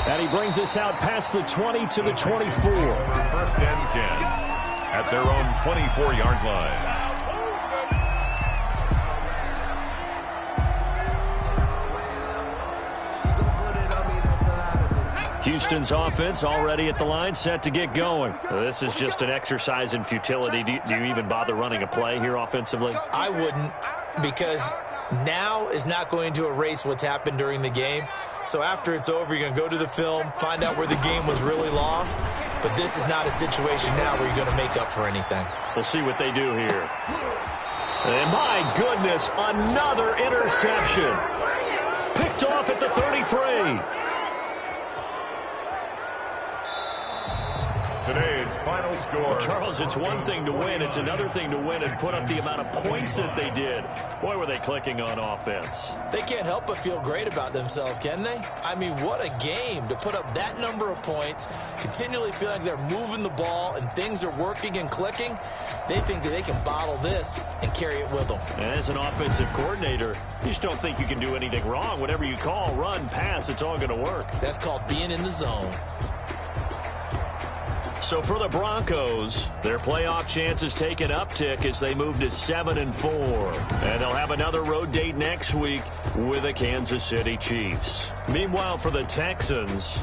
And he brings us out past the 20 to the 24. First and 10 at their own 24-yard line. Houston's offense already at the line, set to get going. This is just an exercise in futility. Do you even bother running a play here offensively? I wouldn't, because now is not going to erase what's happened during the game. So after it's over, you're going to go to the film, find out where the game was really lost. But this is not a situation now where you're going to make up for anything. We'll see what they do here. And my goodness, another interception. Picked off at the 33. Today's final score. Well, Charles, it's one thing to win. It's another thing to win and put up the amount of points that they did. Boy, were they clicking on offense. They can't help but feel great about themselves, can they? I mean, what a game to put up that number of points, continually feel like they're moving the ball and things are working and clicking. They think that they can bottle this and carry it with them. And as an offensive coordinator, you just don't think you can do anything wrong. Whatever you call, run, pass, it's all going to work. That's called being in the zone. So for the Broncos, their playoff chances take an uptick as they move to 7-4. And they'll have another road date next week with the Kansas City Chiefs. Meanwhile, for the Texans,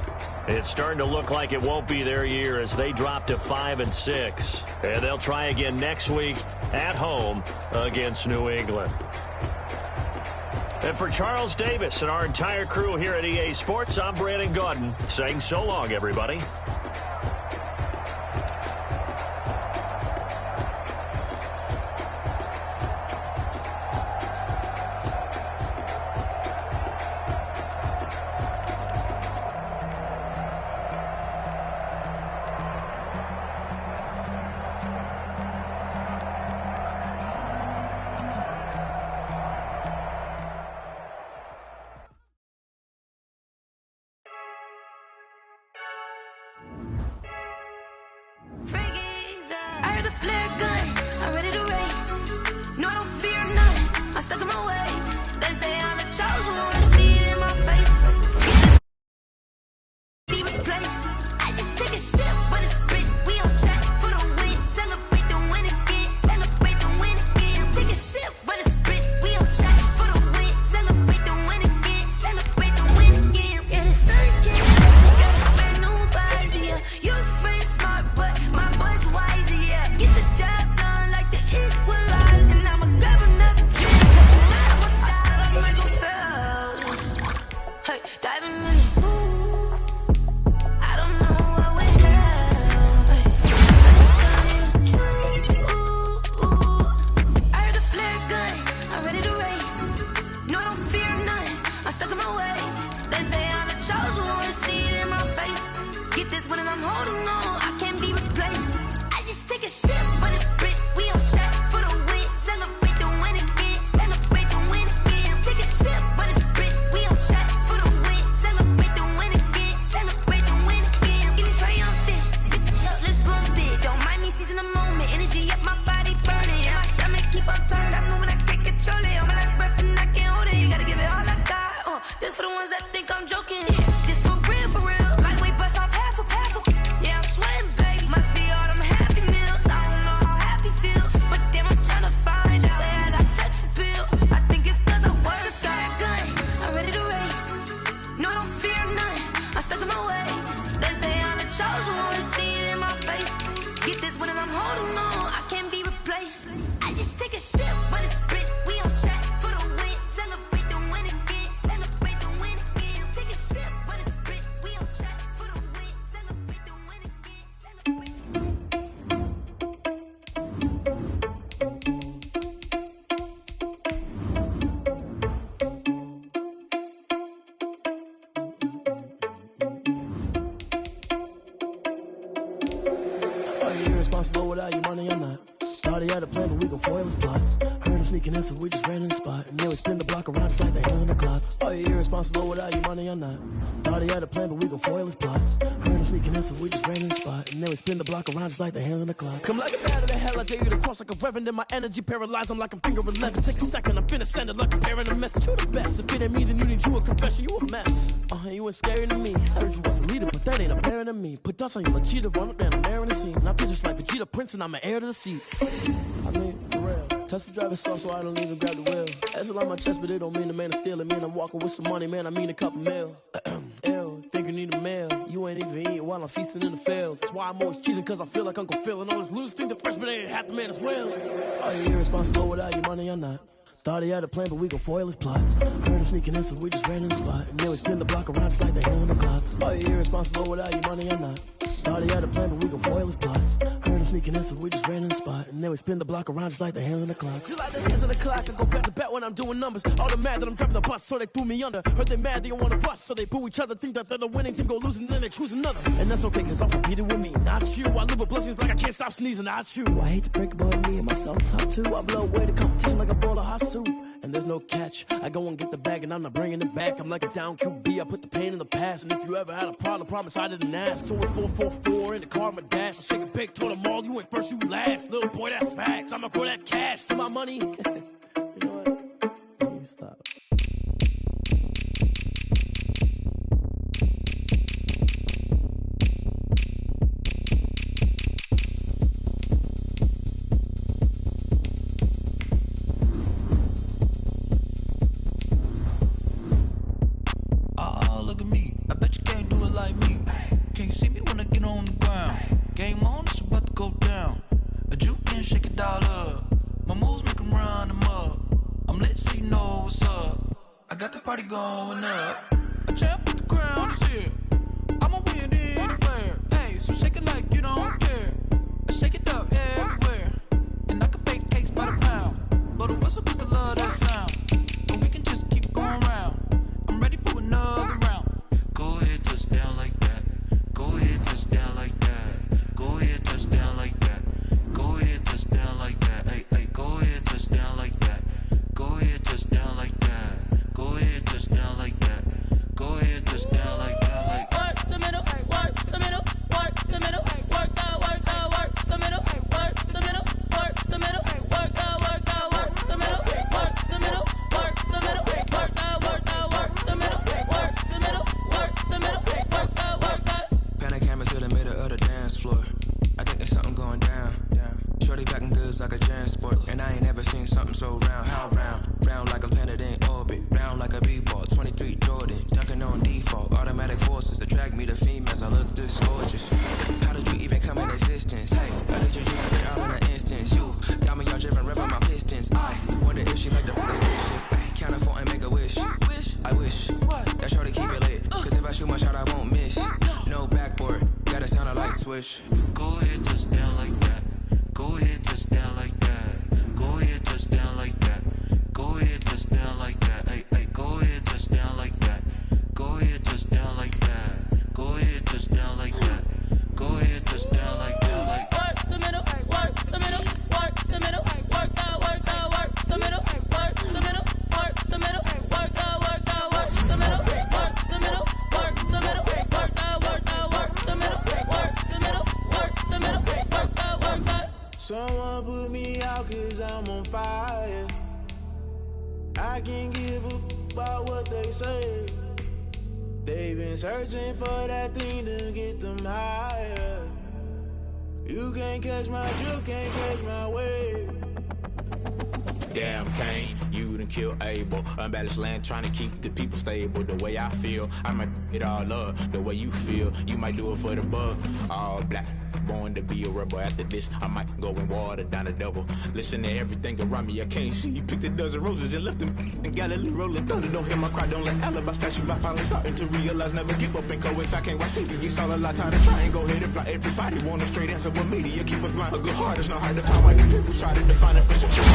it's starting to look like it won't be their year as they drop to 5-6. And they'll try again next week at home against New England. And for Charles Davis and our entire crew here at EA Sports, I'm Brandon Gaudin saying so long, everybody. Without your money, I'm not. Thought he had a plan, but we gon' foil his plot. Heard them sneaking in, so we just ran in the spot. And then we spin the block around just like the hands on the clock. Are you irresponsible without your money or not? Thought he had a plan, but we gon' foil his plot. Heard them sneaking in, so we just ran in the spot. And then we spin the block around just like the hands on the clock. Come like a bat of the hell, I dare you to cross like a reverend. And my energy paralyzed, I'm like I'm finger 11. Take a second, I'm finna send it like a parent a message. You the best, if it ain't me, then you need you a confession. You a mess. You ain't scary to me. Heard you was a leader, but that ain't apparent to me. Put dust on you like cheetah, run up down the air in the scene. And I feel just like Vegeta Prince, and I'm an heir to the seat. I mean, for real. Touch the driver's soft, so I don't even grab the wheel. That's on my chest, but it don't mean the man is stealing. Mean I'm walking with some money, man, I mean a couple mil. Ew, think you need a meal. You ain't even eating while I'm feasting in the field. That's why I'm always cheesing, cause I feel like Uncle Phil. And all this loose think the freshman ain't half the man as well. Are you irresponsible without your money or not? Thought he had a plan, but we gon' foil his plot. Heard him sneaking in, so we just ran in the spot. And then we spin the block around just like the hand on the clock. Are you irresponsible without your money or not? Thought he had a plan, but we gon' foil his plot. Heard him sneaking in, so we just ran in the spot. And then we spin the block around just like the hands on the clock. Just like the hands on the clock, I go back to back when I'm doing numbers. All the mad that I'm dropping the bus, so they threw me under. Heard they mad, they don't wanna bust, so they boo each other. Think that they're the winning team, go losing, then they choose another. And that's okay, cause I'm competing with me, not you. I live with blessings like I can't stop sneezing, not you. I hate to break it, but me and myself top two. I blow away the competition like a bowl of hot soup. And there's no catch. I go and get the bag and I'm not bringing it back. I'm like a down QB, I put the pain in the past. And if you ever had a problem, promise I didn't ask. So it's 444 in the car, my dash. I shake a big, told them all, you ain't first, you last. Little boy, that's facts. I'ma grow that cash to my money. You know what? Let me stop. Going up, a champ with the crown is here. I'ma win anywhere. Hey, so shake it like you don't care. I shake it up everywhere, and I can bake cakes by the pound. Blow the whistle 'cause I love that sound. But we can just keep going round. I'm ready for another round. Go ahead, touch down like that. Go ahead, touch down like that. Go ahead, touch down like that. Go ahead, touch down like that. Hey, hey, go ahead, touch down like that. Go ahead, touch down like that. Go ahead, touch down like that. Go ahead, touch down like that. Like work the middle, work the middle, work the middle, work the middle, work the middle, work the middle, work the middle, work the middle, work the middle, work the middle, work the middle, work the middle, work the middle, work the. Pan a camera to the middle of the dance floor. I think there's something going down. Shorty backing goods like a transport, and I ain't never seen something so round. How round? Round like a planet in orbit, round like a b-ball. 23 Jordan, dunking on default. Automatic forces attract me to females. I look this gorgeous. How did you even come in existence? Hey, I did you just have it all in an instance? You got me all driven, revving my pistons. I wonder if she like the spaceship. Hey, count afford and make a wish. I wish that shorty keep it lit. 'Cause if I shoot my shot, I won't miss. No backboard, gotta sound a light switch. Go ahead, touch down like that. Go ahead, touch down like that. Go ahead, touch down like that. Go ahead, touch down like that. Hey, hey, go ahead, touch down like that. Go ahead, touch down like that. Go ahead, touch down like that. Go ahead, touch down like that. Like work the middle, work the middle, work the middle, work the middle, work the middle, work the middle, work the middle, work the middle, work the middle, work the middle, work the middle, work the middle, work the middle, work the. Someone put me out 'cause I'm on fire. I can't give a about what they say. They've been searching for that thing to get them higher. You can't catch my drift, can't catch my wave. Damn, Kane, you done killed Abel. Unbalanced land, trying to keep the people stable. The way I feel, I might it all up. The way you feel, you might do it for the bug. All black, born to be a rebel. After this, I might go and water down the devil. Listen to everything around me, I can't see. Picked a dozen roses and left them in Galilee rolling thunder. Don't hear my cry, don't let alibis pass you by. Finally starting to realize, never give up and coincide. I can't watch TV, it's all a lot. Time to try and go ahead and fly. Everybody want a straight answer, but media keep us blind. A good heart is not hard to find. Why do people try to define it for sure?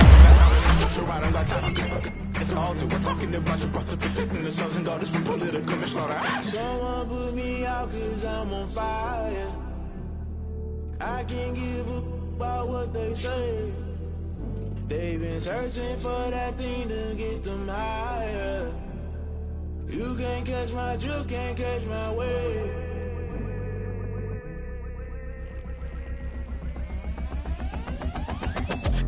I don't got time to talk to. We're talking about you, about to protecting the sons and daughters from political manslaughter. Someone put me out 'cause I'm on fire. I can't give a about what they say. They've been searching for that thing to get them higher. You can't catch my drift, can't catch my wave.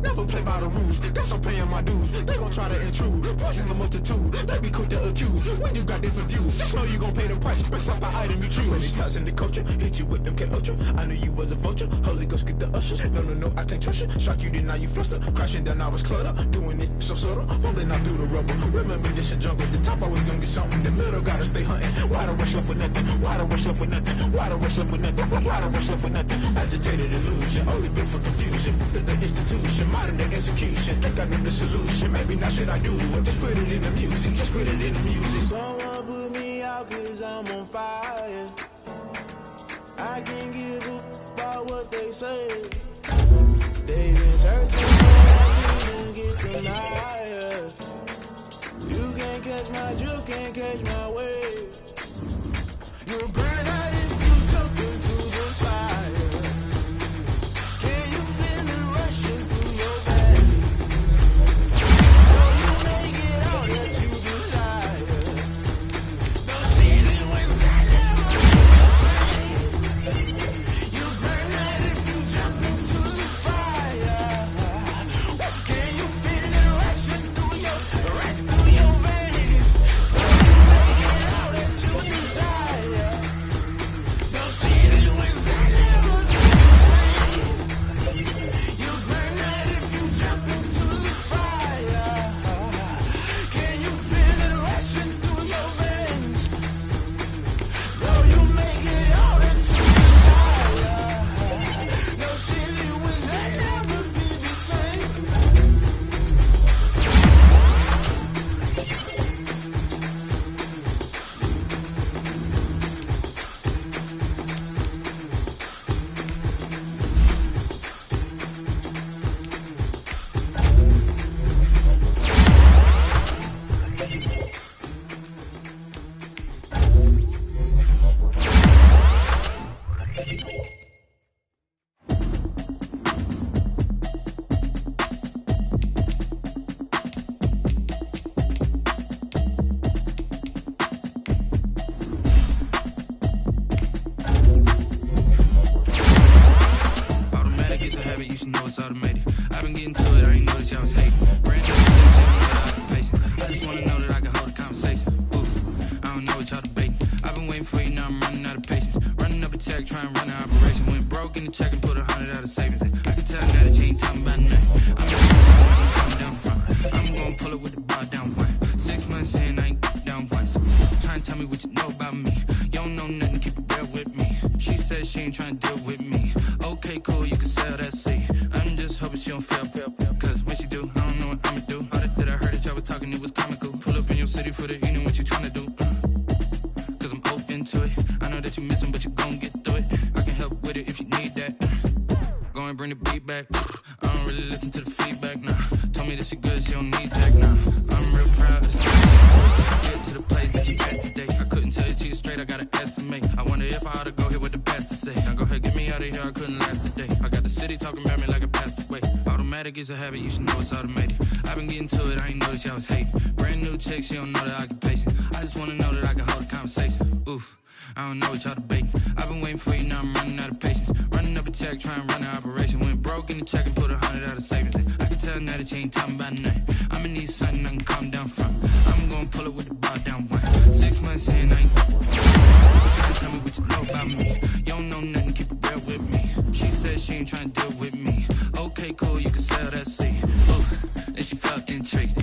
Never play by the rules, guess I'm paying my dues. They gon' try to intrude, poison the multitude. They be quick to accuse, when you got different views. Just know you gon' pay the price, based off the item you choose. When it ties in the culture, hit you with MK Ultra. I knew you was a vulture, Holy Ghost get the ushers. No, I can't trust you. Shock you, then now you fluster. Crashing down, I was cluttered. Doing this so subtle, falling out through the rubble. Remember this in jungle, the top always gonna get something. The middle gotta stay hunting. Why the rush left with nothing? Why the rush left with nothing? Why the rush left with nothing? Why the rush left with nothing? Agitated illusion, only built for confusion. The institution, modern day execution. Think I know the solution. Maybe not should I do it? Just put it in the music. Just put it in the music. Someone put me out cause I'm on fire. I can't give up about what they say. They've been searching for that thing to get them higher. You can't catch my drift, can't catch my wave. You'll burn out if you jump into the fire. Can you feel it rushing through your body? Know you make it all that you desire. No ceiling without never. You burn out if you jump into the fire. Can you feel it rushing through your veins? Know you make it all that you desire. No ceiling without never. You burn out if you jump into the fire. Can you feel it rushing through your veins? Know you make it all that you desire. No ceiling without never be the same. Automatic is a habit, you should know it's automated. I've been getting to it, I ain't noticed y'all was hating. Brand new occupation. I just wanna know that I can hold a conversation. Ooh, I don't know what y'all debating. I've been waiting for you, now I'm running out of patience. Running up a check, trying to run an operation. Went broke in the check and put 100 out of savings in. I can tell now that you ain't talking about nothing. I'm coming down front. I'm gonna pull it with the bar down one. 6 months in, I ain't down once. Trying to tell me what you know about me. You don't know nothing, keep it real with me. She said she ain't trying to deal with me. Okay, cool, you can sell that seat. I'm just hoping she don't fail. Cause when she do, I don't know what I'ma do. All that I heard that y'all was talking, it was comical. Pull up in your city for the evening, what you trying to do? Cause I'm open to it. I know that you missing, but you gon' get through it. I can help with it if you need that. Go and bring the beat back. I don't really listen to the feedback, nah. Told me that she good, she don't need Jack, nah. I'm real proud of this. Get to the place that you asked today. I couldn't tell you to you straight, I gotta estimate. I wonder if I ought to go here with the best to say. Now go ahead, get me out of here, I couldn't last today. I got the city talking about me like a passed away. Automatic is a habit, you should know it's automated. I've been getting to it, I ain't noticed y'all was hating. Brand new chick, she don't know the occupation. I just wanna know that I can hold a conversation. Ooh, I don't know what y'all debating. I've been waiting for you, now I'm running out of patience. Running up a check, trying to run an operation. Went broke in the check and put 100 out of savings in. I can tell now that you ain't talking about nothing. I'ma need something I can calm down from. I'm gonna pull it with the bar down one. 6 months in, I ain't tell me what you know about me. You don't know nothing, keep it real with me. She said she ain't trying to deal with me. Okay, cool, you can sell that seat. Ooh, and she felt intrigued.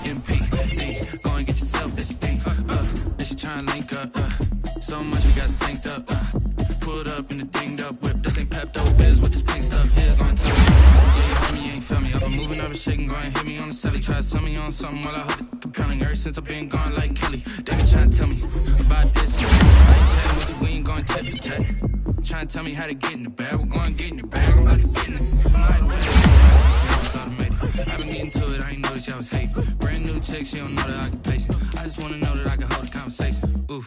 MPD, go and get yourself this thing. And she trying to link up. So much we got synced up. Pulled up in the dinged up whip. This ain't Pepto Biz with this pink stuff. Here's gonna tell me. Yeah, you heard me, you ain't feel me. I've been moving, I've been shaking, go and hit me on the celly. Try to sell me on something while I hold it compelling. Ever since I've been gone like Kelly. They been trying to tell me about this. I ain't chatting with you, we ain't going tit for tat. Trying to tell me how to get in the bag. We're going to get in the bag, I'm about to get in it. I'm like, man, it's automated. I've been getting to it, I ain't noticed y'all was hating. Brand new chick, she don't know the occupation. I just wanna know that I can hold a conversation. Ooh,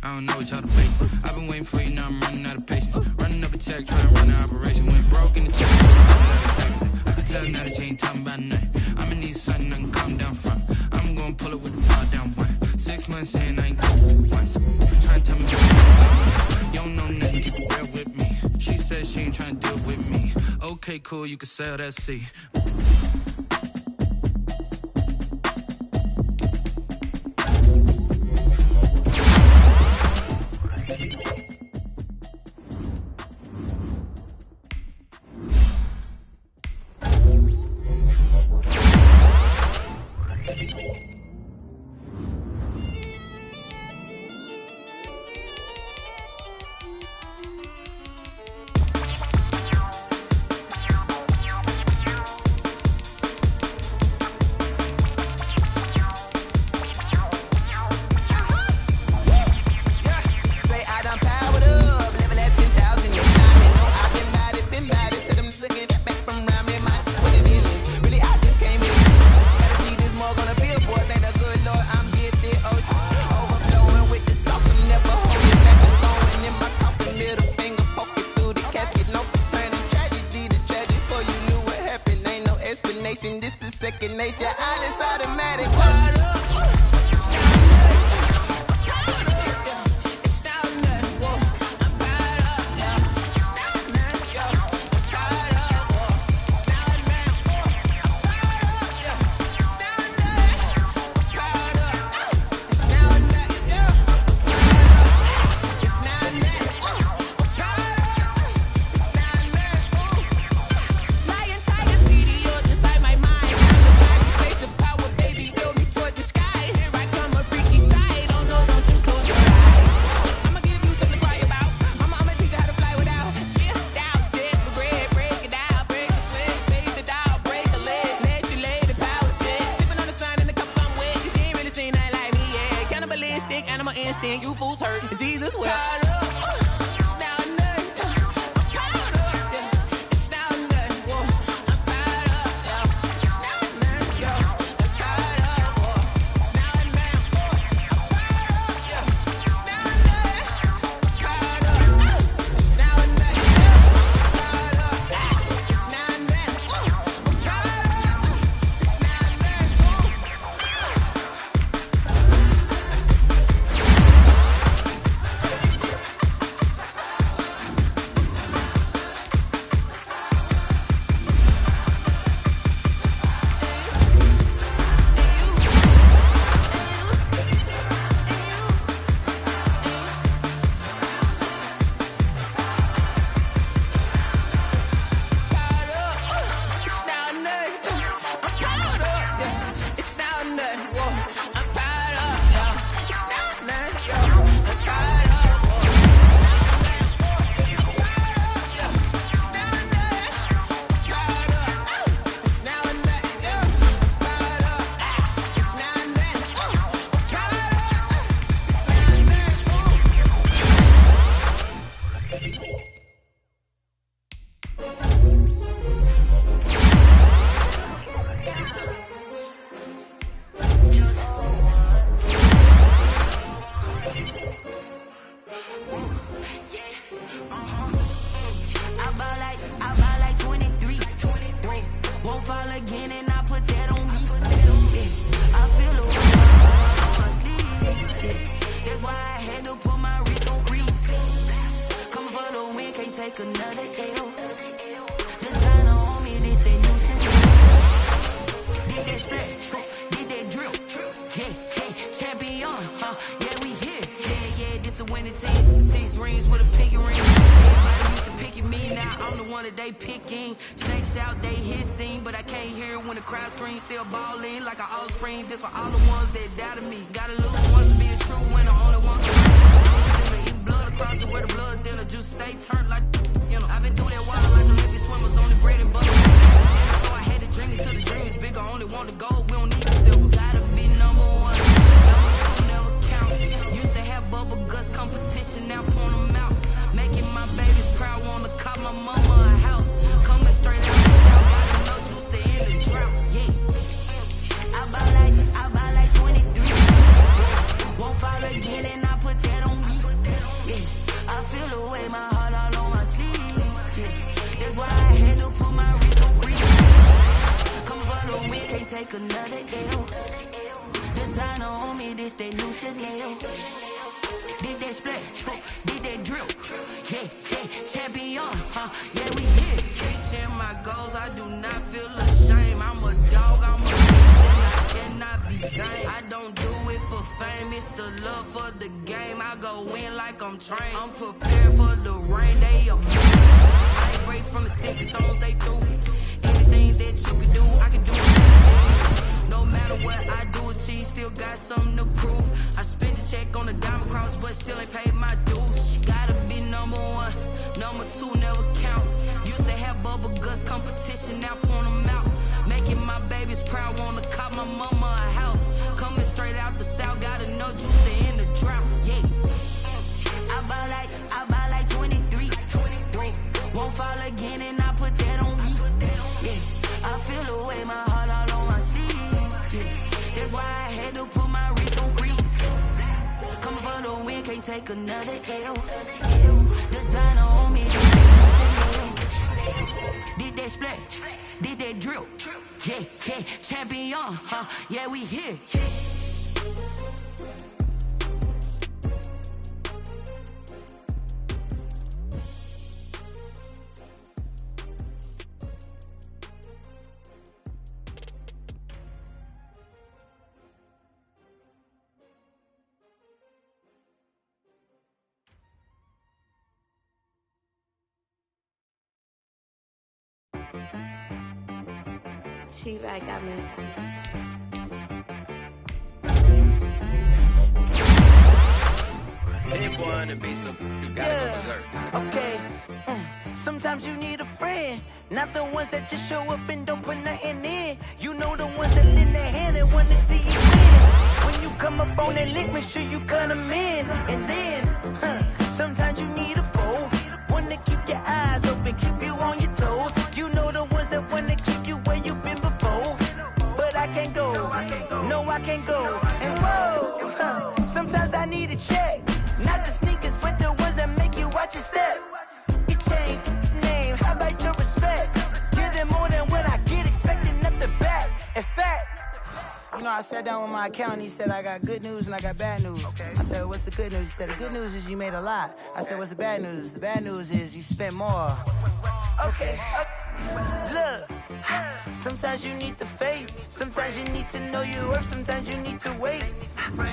I don't know what y'all debating. I've been waiting for you, now I'm running out of patience. Running up a check, trying to run an operation. Went broke in the check. Okay, cool, you can sail that sea. This is second nature. All is automatic. Instinct, you fools hurt. Jesus will. Take another L. Designer on me, this they new shit. Did that stretch, did that drill. Yeah, champion, yeah, we here. Yeah, this the winning team. 6 rings with a pinky ring. Everybody used to picking me, now I'm the one that they picking. Snakes out, they hissing, but I can't hear when the crowd screams. Still balling like an offspring. This for all the ones that doubted me. Gotta lose once to be a true winner. Only once to eat blood across it where the blood thinner. Juice stay turned like, you know. I've been through that water like Olympic swimmers, only bread and butter. So I had to dream it till the dream is bigger. Only want the gold, we don't need the silver. Gotta be number one. Number 2 never count. Used to have bubble guts competition, now point them out. Making my babies proud, wanna call my mama a house. Coming straight out the south, gotta know juice to end the drought. Yeah, I buy like 23. Won't fall again and I put that on me. Yeah, I feel the way, my heart all on my sleeve. Yeah, that's why I had to put my wrist on free. Come follow me, can't take another L. Designer on me, this that new Chanel. Did that splash, did that drill. Yeah, champion, yeah, we here. Reaching my I do not feel ashamed. I'm a dog, I'm a beast, and I cannot be tamed. I don't do it for fame, it's the love for the game. I go in like I'm trained. I'm prepared for the rain, they amazing. I ain't break from the sticks and stones they threw. Anything that you can do, I can do it. No matter what I do, achieve, still got something to prove. I spent the check on the diamond cross, but still ain't paid my dues. Gotta be number one, number two never count. Used to have bubble guts competition, now point them out. Making my babies proud, wanna cop my mama a house. Coming straight out the south, got enough juice to end the drought. Yeah, I buy like 23. Won't fall again, and I put that on me. Yeah, I feel the way, my heart all on my sleeve. Yeah, that's why I had to put my wrist on freeze. Coming for the win, can't take another L. Designer on me, did that splash, did that drill. Yeah, yeah, champion, yeah, we here. T-Bag got me. Pinpoint and be some, you gotta go berserk. Okay. Sometimes you need a friend, not the ones that just show up and don't put nothing in. You know the ones that lend their hand and want to see you win. When you come up on that lick, make sure you cut them in. And then, sometimes you need a foe, one to keep your eyes open, keep you on your toes. You know the ones that want to keep you where you've been before. But I can't go, no I can't go. And whoa, sometimes I need a check. Not the sneakers, but the ones that make you watch your step. You change name, how about your respect? Give them more than what I get, expecting nothing back. In fact, you know, I sat down with my accountant, he said I got good news and I got bad news. I said, what's the good news? He said, the good news is you made a lot. I said, what's the bad news? The bad news is you spent more. Okay. Look, sometimes you need the faith, sometimes you need to know your worth, sometimes you need to wait.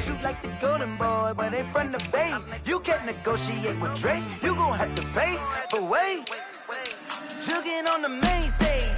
Shoot like the golden boy, but ain't from the bay. You can't negotiate with Drake, you gon' have to pay for wait. Jugging on the main stage,